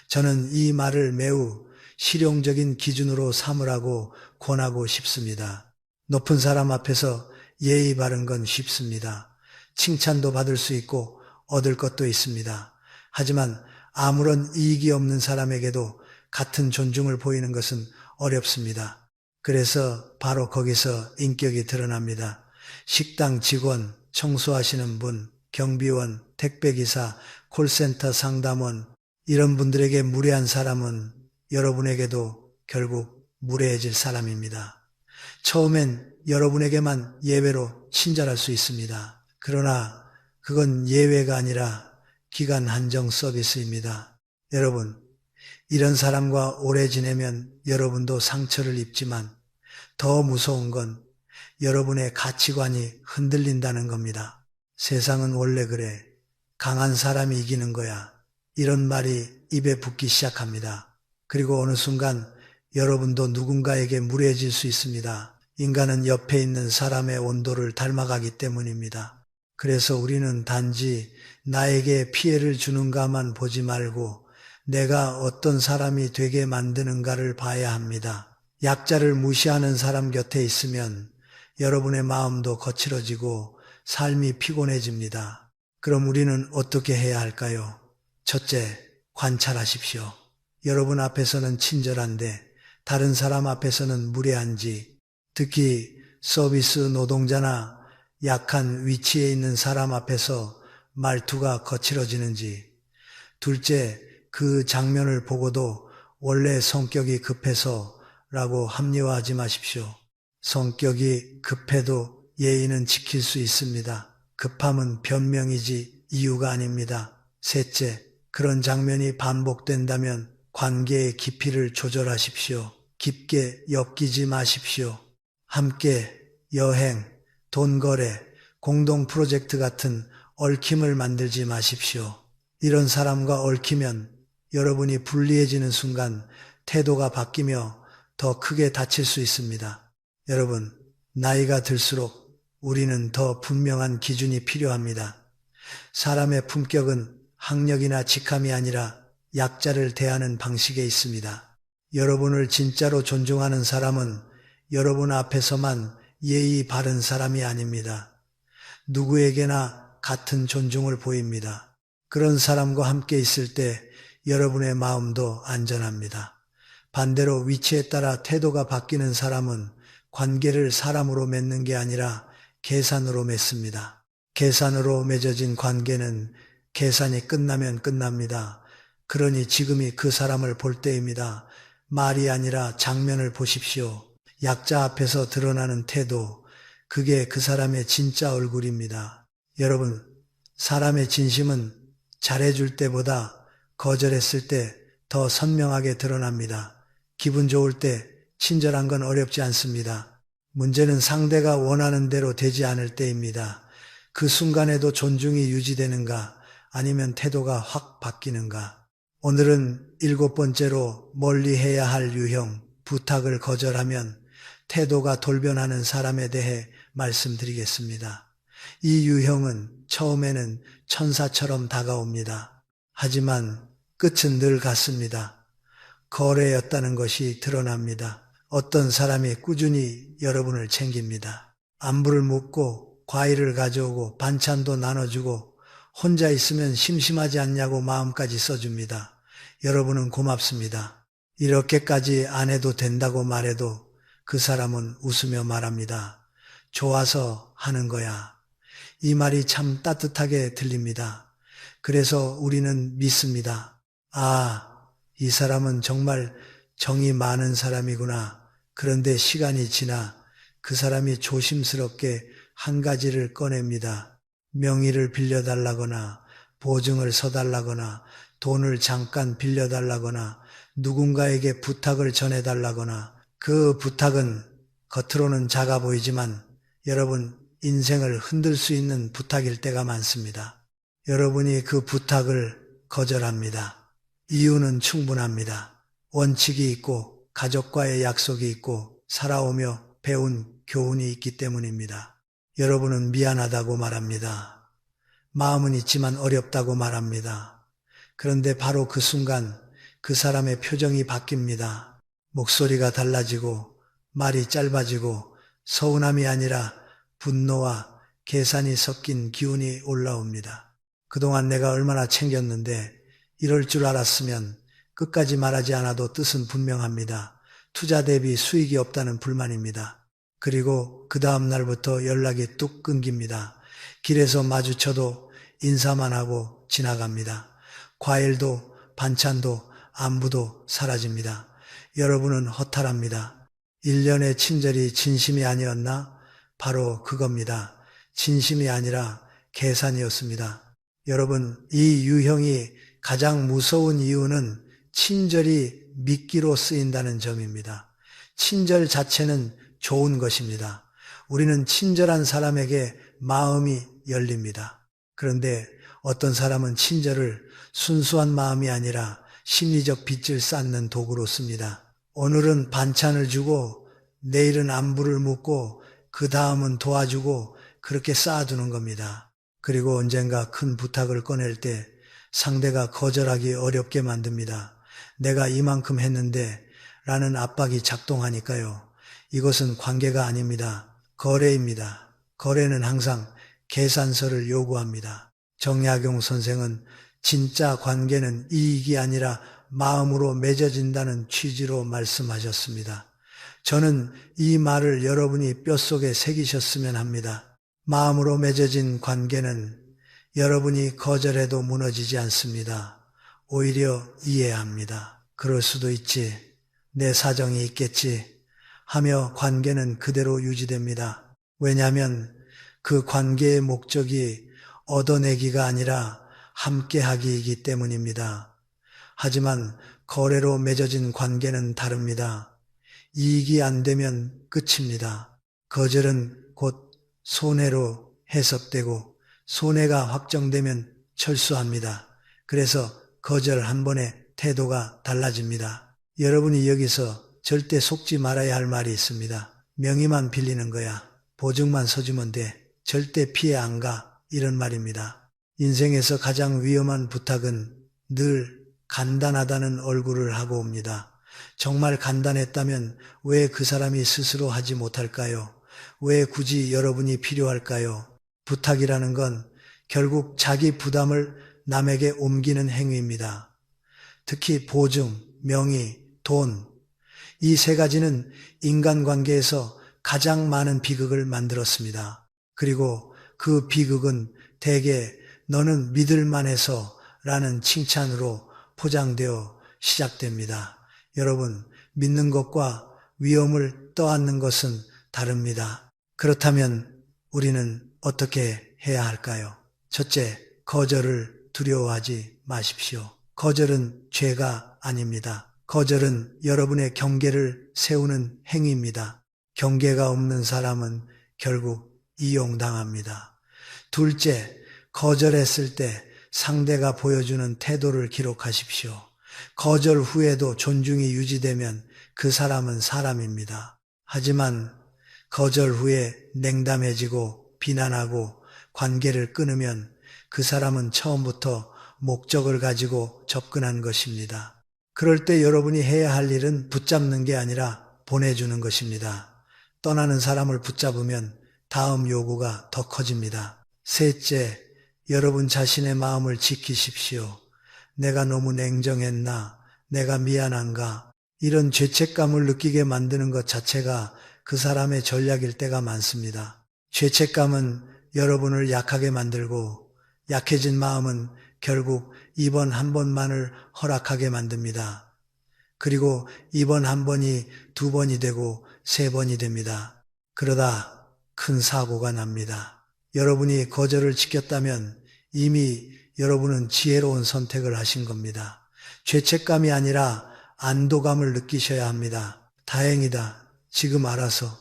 저는 이 말을 매우 실용적인 기준으로 삼으라고 권하고 싶습니다. 높은 사람 앞에서 예의 바른 건 쉽습니다. 칭찬도 받을 수 있고 얻을 것도 있습니다. 하지만 아무런 이익이 없는 사람에게도 같은 존중을 보이는 것은 어렵습니다. 그래서 바로 거기서 인격이 드러납니다. 식당 직원, 청소하시는 분, 경비원, 택배기사, 콜센터 상담원, 이런 분들에게 무례한 사람은 여러분에게도 결국 무례해질 사람입니다. 처음엔 여러분에게만 예외로 친절할 수 있습니다. 그러나 그건 예외가 아니라 기간 한정 서비스입니다. 여러분, 이런 사람과 오래 지내면 여러분도 상처를 입지만 더 무서운 건 여러분의 가치관이 흔들린다는 겁니다. 세상은 원래 그래. 강한 사람이 이기는 거야. 이런 말이 입에 붙기 시작합니다. 그리고 어느 순간 여러분도 누군가에게 무례해질 수 있습니다. 인간은 옆에 있는 사람의 온도를 닮아가기 때문입니다. 그래서 우리는 단지 나에게 피해를 주는가만 보지 말고 내가 어떤 사람이 되게 만드는가를 봐야 합니다. 약자를 무시하는 사람 곁에 있으면 여러분의 마음도 거칠어지고 삶이 피곤해집니다. 그럼 우리는 어떻게 해야 할까요? 첫째, 관찰하십시오. 여러분 앞에서는 친절한데 다른 사람 앞에서는 무례한지, 특히 서비스 노동자나 약한 위치에 있는 사람 앞에서 말투가 거칠어지는지, 둘째, 그 장면을 보고도 원래 성격이 급해서라고 합리화하지 마십시오. 성격이 급해도 예의는 지킬 수 있습니다. 급함은 변명이지 이유가 아닙니다. 셋째, 그런 장면이 반복된다면 관계의 깊이를 조절하십시오. 깊게 엮이지 마십시오. 함께 여행, 돈 거래, 공동 프로젝트 같은 얽힘을 만들지 마십시오. 이런 사람과 얽히면 여러분이 불리해지는 순간 태도가 바뀌며 더 크게 다칠 수 있습니다. 여러분, 나이가 들수록 우리는 더 분명한 기준이 필요합니다. 사람의 품격은 학력이나 직함이 아니라 약자를 대하는 방식에 있습니다. 여러분을 진짜로 존중하는 사람은 여러분 앞에서만 예의 바른 사람이 아닙니다. 누구에게나 같은 존중을 보입니다. 그런 사람과 함께 있을 때 여러분의 마음도 안전합니다. 반대로 위치에 따라 태도가 바뀌는 사람은 관계를 사람으로 맺는 게 아니라 계산으로 맺습니다. 계산으로 맺어진 관계는 계산이 끝나면 끝납니다. 그러니 지금이 그 사람을 볼 때입니다. 말이 아니라 장면을 보십시오. 약자 앞에서 드러나는 태도, 그게 그 사람의 진짜 얼굴입니다. 여러분, 사람의 진심은 잘해줄 때보다 거절했을 때 더 선명하게 드러납니다. 기분 좋을 때 친절한 건 어렵지 않습니다. 문제는 상대가 원하는 대로 되지 않을 때입니다. 그 순간에도 존중이 유지되는가 아니면 태도가 확 바뀌는가. 오늘은 7번째로 멀리 해야 할 유형, 부탁을 거절하면 태도가 돌변하는 사람에 대해 말씀드리겠습니다. 이 유형은 처음에는 천사처럼 다가옵니다. 하지만 끝은 늘 같습니다. 거래였다는 것이 드러납니다. 어떤 사람이 꾸준히 여러분을 챙깁니다. 안부를 묻고 과일을 가져오고 반찬도 나눠주고 혼자 있으면 심심하지 않냐고 마음까지 써줍니다. 여러분은 고맙습니다. 이렇게까지 안 해도 된다고 말해도 그 사람은 웃으며 말합니다. 좋아서 하는 거야. 이 말이 참 따뜻하게 들립니다. 그래서 우리는 믿습니다. 아, 이 사람은 정말 정이 많은 사람이구나. 그런데 시간이 지나 그 사람이 조심스럽게 한 가지를 꺼냅니다. 명의를 빌려달라거나 보증을 서달라거나 돈을 잠깐 빌려달라거나 누군가에게 부탁을 전해달라거나 그 부탁은 겉으로는 작아 보이지만 여러분 인생을 흔들 수 있는 부탁일 때가 많습니다. 여러분이 그 부탁을 거절합니다. 이유는 충분합니다. 원칙이 있고 가족과의 약속이 있고 살아오며 배운 교훈이 있기 때문입니다. 여러분은 미안하다고 말합니다. 마음은 있지만 어렵다고 말합니다. 그런데 바로 그 순간 그 사람의 표정이 바뀝니다. 목소리가 달라지고 말이 짧아지고 서운함이 아니라 분노와 계산이 섞인 기운이 올라옵니다. 그동안 내가 얼마나 챙겼는데 이럴 줄 알았으면 끝까지 말하지 않아도 뜻은 분명합니다. 투자 대비 수익이 없다는 불만입니다. 그리고 그 다음 날부터 연락이 뚝 끊깁니다. 길에서 마주쳐도 인사만 하고 지나갑니다. 과일도 반찬도 안부도 사라집니다. 여러분은 허탈합니다. 1년의 친절이 진심이 아니었나? 바로 그겁니다. 진심이 아니라 계산이었습니다. 여러분, 이 유형이 가장 무서운 이유는 친절이 미끼로 쓰인다는 점입니다. 친절 자체는 좋은 것입니다. 우리는 친절한 사람에게 마음이 열립니다. 그런데 어떤 사람은 친절을 순수한 마음이 아니라 심리적 빚을 쌓는 도구로 씁니다. 오늘은 반찬을 주고 내일은 안부를 묻고 그 다음은 도와주고 그렇게 쌓아두는 겁니다. 그리고 언젠가 큰 부탁을 꺼낼 때 상대가 거절하기 어렵게 만듭니다. 내가 이만큼 했는데 라는 압박이 작동하니까요. 이것은 관계가 아닙니다. 거래입니다. 거래는 항상 계산서를 요구합니다. 정약용 선생은 진짜 관계는 이익이 아니라 마음으로 맺어진다는 취지로 말씀하셨습니다. 저는 이 말을 여러분이 뼛속에 새기셨으면 합니다. 마음으로 맺어진 관계는 여러분이 거절해도 무너지지 않습니다. 오히려 이해합니다. 그럴 수도 있지, 내 사정이 있겠지 하며 관계는 그대로 유지됩니다. 왜냐하면 그 관계의 목적이 얻어내기가 아니라 함께하기이기 때문입니다. 하지만 거래로 맺어진 관계는 다릅니다. 이익이 안 되면 끝입니다. 거절은 곧 손해로 해석되고 손해가 확정되면 철수합니다. 그래서 거절 한 번에 태도가 달라집니다. 여러분이 여기서 절대 속지 말아야 할 말이 있습니다. 명의만 빌리는 거야. 보증만 서주면 돼. 절대 피해 안 가. 이런 말입니다. 인생에서 가장 위험한 부탁은 늘 간단하다는 얼굴을 하고 옵니다. 정말 간단했다면 왜 그 사람이 스스로 하지 못할까요? 왜 굳이 여러분이 필요할까요? 부탁이라는 건 결국 자기 부담을 남에게 옮기는 행위입니다. 특히 보증, 명의, 돈, 이 세 가지는 인간관계에서 가장 많은 비극을 만들었습니다. 그리고 그 비극은 대개 너는 믿을만해서 라는 칭찬으로 포장되어 시작됩니다. 여러분, 믿는 것과 위험을 떠안는 것은 다릅니다. 그렇다면 우리는 어떻게 해야 할까요? 첫째, 거절을 두려워하지 마십시오. 거절은 죄가 아닙니다. 거절은 여러분의 경계를 세우는 행위입니다. 경계가 없는 사람은 결국 이용당합니다. 둘째, 거절했을 때 상대가 보여주는 태도를 기록하십시오. 거절 후에도 존중이 유지되면 그 사람은 사람입니다. 하지만 거절 후에 냉담해지고 비난하고 관계를 끊으면 그 사람은 처음부터 목적을 가지고 접근한 것입니다. 그럴 때 여러분이 해야 할 일은 붙잡는 게 아니라 보내주는 것입니다. 떠나는 사람을 붙잡으면 다음 요구가 더 커집니다. 셋째, 여러분 자신의 마음을 지키십시오. 내가 너무 냉정했나? 내가 미안한가? 이런 죄책감을 느끼게 만드는 것 자체가 그 사람의 전략일 때가 많습니다. 죄책감은 여러분을 약하게 만들고 약해진 마음은 결국 이번 한 번만을 허락하게 만듭니다. 그리고 이번 한 번이 두 번이 되고 세 번이 됩니다. 그러다 큰 사고가 납니다. 여러분이 거절을 지켰다면 이미 여러분은 지혜로운 선택을 하신 겁니다. 죄책감이 아니라 안도감을 느끼셔야 합니다. 다행이다. 지금 알아서.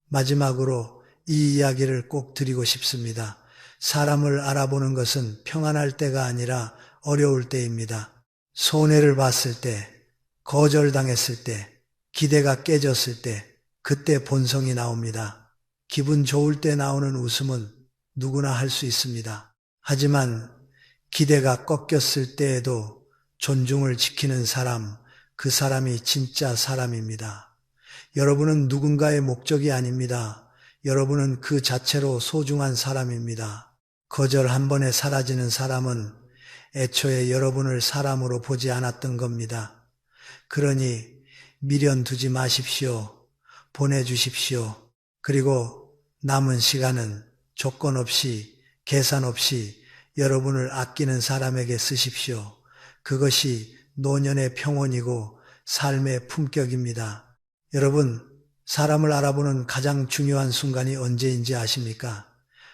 마지막으로 이 이야기를 꼭 드리고 싶습니다. 사람을 알아보는 것은 평안할 때가 아니라 어려울 때입니다. 손해를 봤을 때, 거절당했을 때, 기대가 깨졌을 때, 그때 본성이 나옵니다. 기분 좋을 때 나오는 웃음은 누구나 할 수 있습니다. 하지만 기대가 꺾였을 때에도 존중을 지키는 사람, 그 사람이 진짜 사람입니다. 여러분은 누군가의 목적이 아닙니다. 여러분은 그 자체로 소중한 사람입니다. 거절 한 번에 사라지는 사람은 애초에 여러분을 사람으로 보지 않았던 겁니다. 그러니 미련 두지 마십시오. 보내주십시오. 그리고 남은 시간은 조건 없이, 계산 없이 여러분을 아끼는 사람에게 쓰십시오. 그것이 노년의 평온이고 삶의 품격입니다. 여러분, 사람을 알아보는 가장 중요한 순간이 언제인지 아십니까?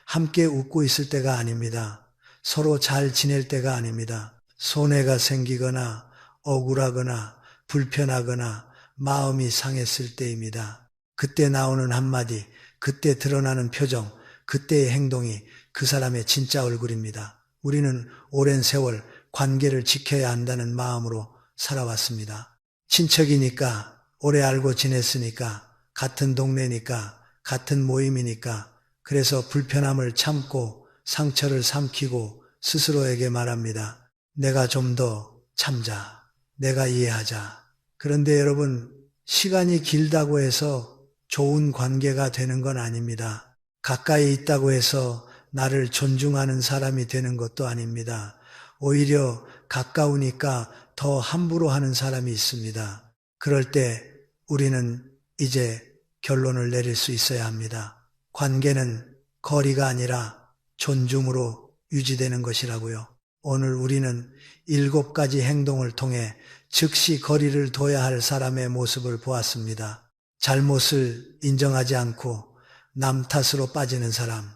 함께 웃고 있을 때가 아닙니다. 서로 잘 지낼 때가 아닙니다. 손해가 생기거나 억울하거나 불편하거나 마음이 상했을 때입니다. 그때 나오는 한마디, 그때 드러나는 표정, 그때의 행동이 그 사람의 진짜 얼굴입니다. 우리는 오랜 세월 관계를 지켜야 한다는 마음으로 살아왔습니다. 친척이니까, 오래 알고 지냈으니까, 같은 동네니까, 같은 모임이니까, 그래서 불편함을 참고 상처를 삼키고 스스로에게 말합니다. 내가 좀 더 참자. 내가 이해하자. 그런데 여러분, 시간이 길다고 해서 좋은 관계가 되는 건 아닙니다. 가까이 있다고 해서 나를 존중하는 사람이 되는 것도 아닙니다. 오히려 가까우니까 더 함부로 하는 사람이 있습니다. 그럴 때 우리는 이제 결론을 내릴 수 있어야 합니다. 관계는 거리가 아니라 존중으로 유지되는 것이라고요. 오늘 우리는 7가지 행동을 통해 즉시 거리를 둬야 할 사람의 모습을 보았습니다. 잘못을 인정하지 않고 남 탓으로 빠지는 사람,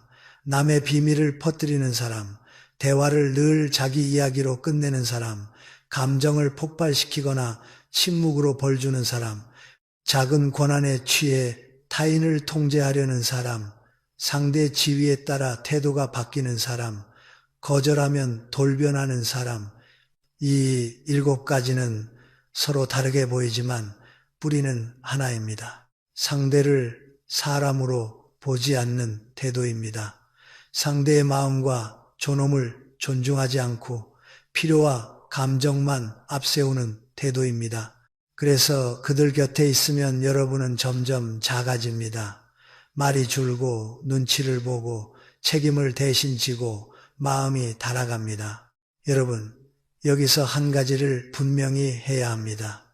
남의 비밀을 퍼뜨리는 사람, 대화를 늘 자기 이야기로 끝내는 사람, 감정을 폭발시키거나 침묵으로 벌주는 사람, 작은 권한에 취해 타인을 통제하려는 사람, 상대 지위에 따라 태도가 바뀌는 사람, 거절하면 돌변하는 사람, 이 7가지는 서로 다르게 보이지만 뿌리는 하나입니다. 상대를 사람으로 보지 않는 태도입니다. 상대의 마음과 존엄을 존중하지 않고 필요와 감정만 앞세우는 태도입니다. 그래서 그들 곁에 있으면 여러분은 점점 작아집니다. 말이 줄고 눈치를 보고 책임을 대신 지고 마음이 달아갑니다. 여러분, 여기서 한 가지를 분명히 해야 합니다.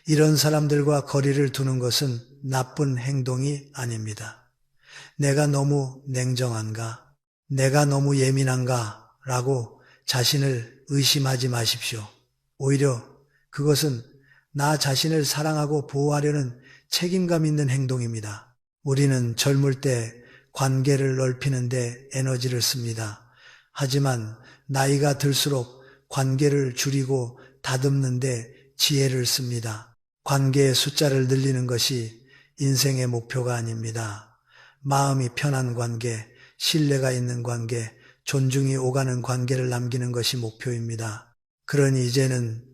이런 사람들과 거리를 두는 것은 나쁜 행동이 아닙니다. 내가 너무 냉정한가? 내가 너무 예민한가? 라고 자신을 의심하지 마십시오. 오히려 그것은 나 자신을 사랑하고 보호하려는 책임감 있는 행동입니다. 우리는 젊을 때 관계를 넓히는 데 에너지를 씁니다. 하지만 나이가 들수록 관계를 줄이고 다듬는 데 지혜를 씁니다. 관계의 숫자를 늘리는 것이 인생의 목표가 아닙니다. 마음이 편한 관계, 신뢰가 있는 관계, 존중이 오가는 관계를 남기는 것이 목표입니다. 그러니 이제는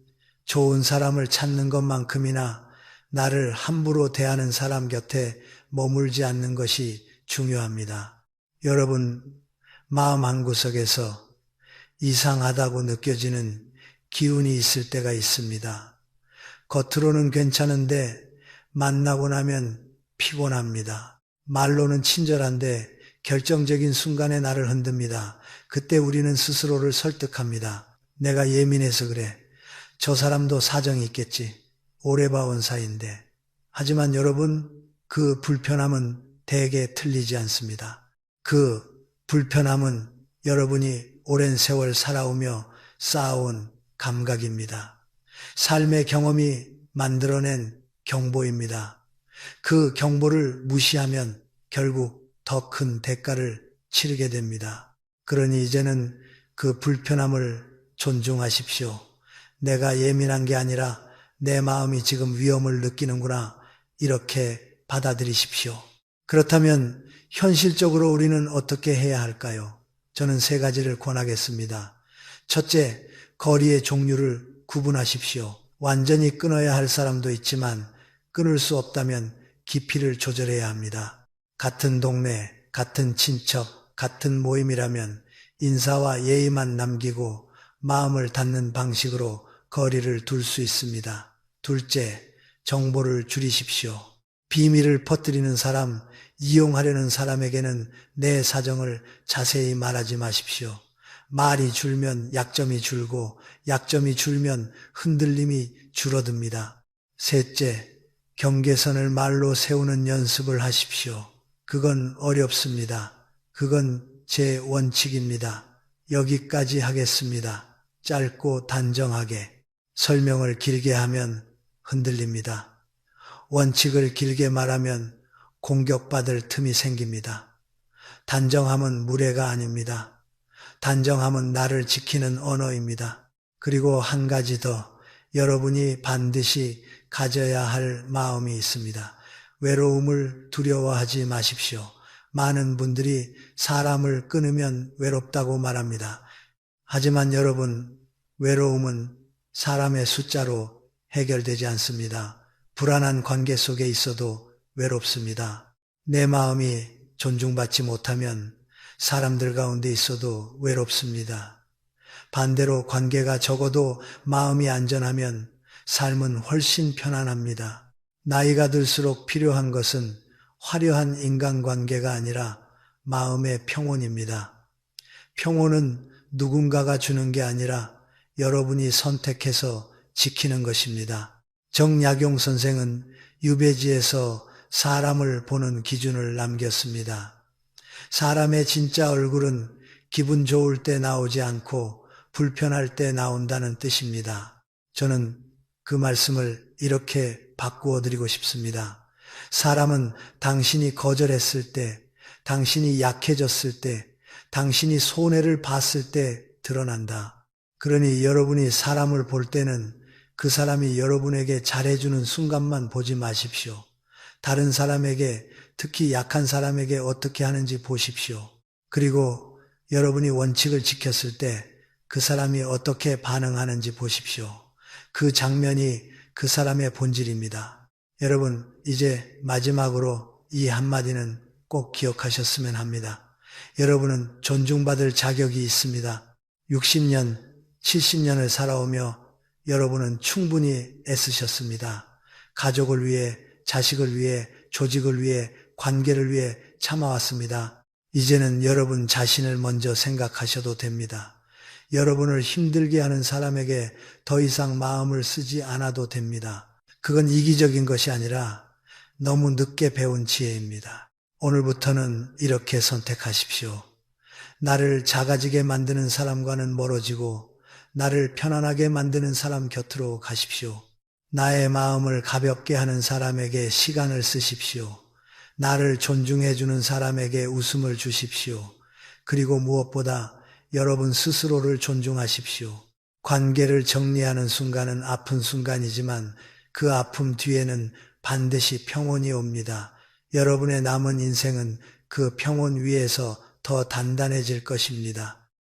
좋은 사람을 찾는 것만큼이나 나를 함부로 대하는 사람 곁에 머물지 않는 것이 중요합니다. 여러분, 마음 한구석에서 이상하다고 느껴지는 기운이 있을 때가 있습니다. 겉으로는 괜찮은데 만나고 나면 피곤합니다. 말로는 친절한데 결정적인 순간에 나를 흔듭니다. 그때 우리는 스스로를 설득합니다. 내가 예민해서 그래. 저 사람도 사정이 있겠지. 오래 봐온 사이인데. 하지만 여러분, 그 불편함은 대개 틀리지 않습니다. 그 불편함은 여러분이 오랜 세월 살아오며 쌓아온 감각입니다. 삶의 경험이 만들어낸 경보입니다. 그 경보를 무시하면 결국 더 큰 대가를 치르게 됩니다. 그러니 이제는 그 불편함을 존중하십시오. 내가 예민한 게 아니라 내 마음이 지금 위험을 느끼는구나. 이렇게 받아들이십시오. 그렇다면 현실적으로 우리는 어떻게 해야 할까요? 저는 세 가지를 권하겠습니다. 첫째, 거리의 종류를 구분하십시오. 완전히 끊어야 할 사람도 있지만 끊을 수 없다면 깊이를 조절해야 합니다. 같은 동네, 같은 친척, 같은 모임이라면 인사와 예의만 남기고 마음을 닫는 방식으로 거리를 둘 수 있습니다. 둘째, 정보를 줄이십시오. 비밀을 퍼뜨리는 사람, 이용하려는 사람에게는 내 사정을 자세히 말하지 마십시오. 말이 줄면 약점이 줄고 약점이 줄면 흔들림이 줄어듭니다. 셋째, 경계선을 말로 세우는 연습을 하십시오. 그건 어렵습니다. 그건 제 원칙입니다. 여기까지 하겠습니다. 짧고 단정하게. 설명을 길게 하면 흔들립니다. 원칙을 길게 말하면 공격받을 틈이 생깁니다. 단정함은 무례가 아닙니다. 단정함은 나를 지키는 언어입니다. 그리고 한 가지 더, 여러분이 반드시 가져야 할 마음이 있습니다. 외로움을 두려워하지 마십시오. 많은 분들이 사람을 끊으면 외롭다고 말합니다. 하지만 여러분, 외로움은 사람의 숫자로 해결되지 않습니다. 불안한 관계 속에 있어도 외롭습니다. 내 마음이 존중받지 못하면 사람들 가운데 있어도 외롭습니다. 반대로 관계가 적어도 마음이 안전하면 삶은 훨씬 편안합니다. 나이가 들수록 필요한 것은 화려한 인간관계가 아니라 마음의 평온입니다. 평온은 누군가가 주는 게 아니라 여러분이 선택해서 지키는 것입니다. 정약용 선생은 유배지에서 사람을 보는 기준을 남겼습니다. 사람의 진짜 얼굴은 기분 좋을 때 나오지 않고 불편할 때 나온다는 뜻입니다. 저는 그 말씀을 이렇게 바꾸어 드리고 싶습니다. 사람은 당신이 거절했을 때, 당신이 약해졌을 때, 당신이 손해를 봤을 때 드러난다. 그러니 여러분이 사람을 볼 때는 그 사람이 여러분에게 잘해주는 순간만 보지 마십시오. 다른 사람에게, 특히 약한 사람에게 어떻게 하는지 보십시오. 그리고 여러분이 원칙을 지켰을 때 그 사람이 어떻게 반응하는지 보십시오. 그 장면이 그 사람의 본질입니다. 여러분, 이제 마지막으로 이 한마디는 꼭 기억하셨으면 합니다. 여러분은 존중받을 자격이 있습니다. 60년, 70년을 살아오며 여러분은 충분히 애쓰셨습니다. 가족을 위해, 자식을 위해, 조직을 위해, 관계를 위해 참아왔습니다. 이제는 여러분 자신을 먼저 생각하셔도 됩니다. 여러분을 힘들게 하는 사람에게 더 이상 마음을 쓰지 않아도 됩니다. 그건 이기적인 것이 아니라 너무 늦게 배운 지혜입니다. 오늘부터는 이렇게 선택하십시오. 나를 작아지게 만드는 사람과는 멀어지고 나를 편안하게 만드는 사람 곁으로 가십시오. 나의 마음을 가볍게 하는 사람에게 시간을 쓰십시오. 나를 존중해 주는 사람에게 웃음을 주십시오. 그리고 무엇보다 여러분 스스로를 존중하십시오. 관계를 정리하는 순간은 아픈 순간이지만 그 아픔 뒤에는 반드시 평온이 옵니다. 여러분의 남은 인생은 그 평온 위에서 더 단단해질 것입니다.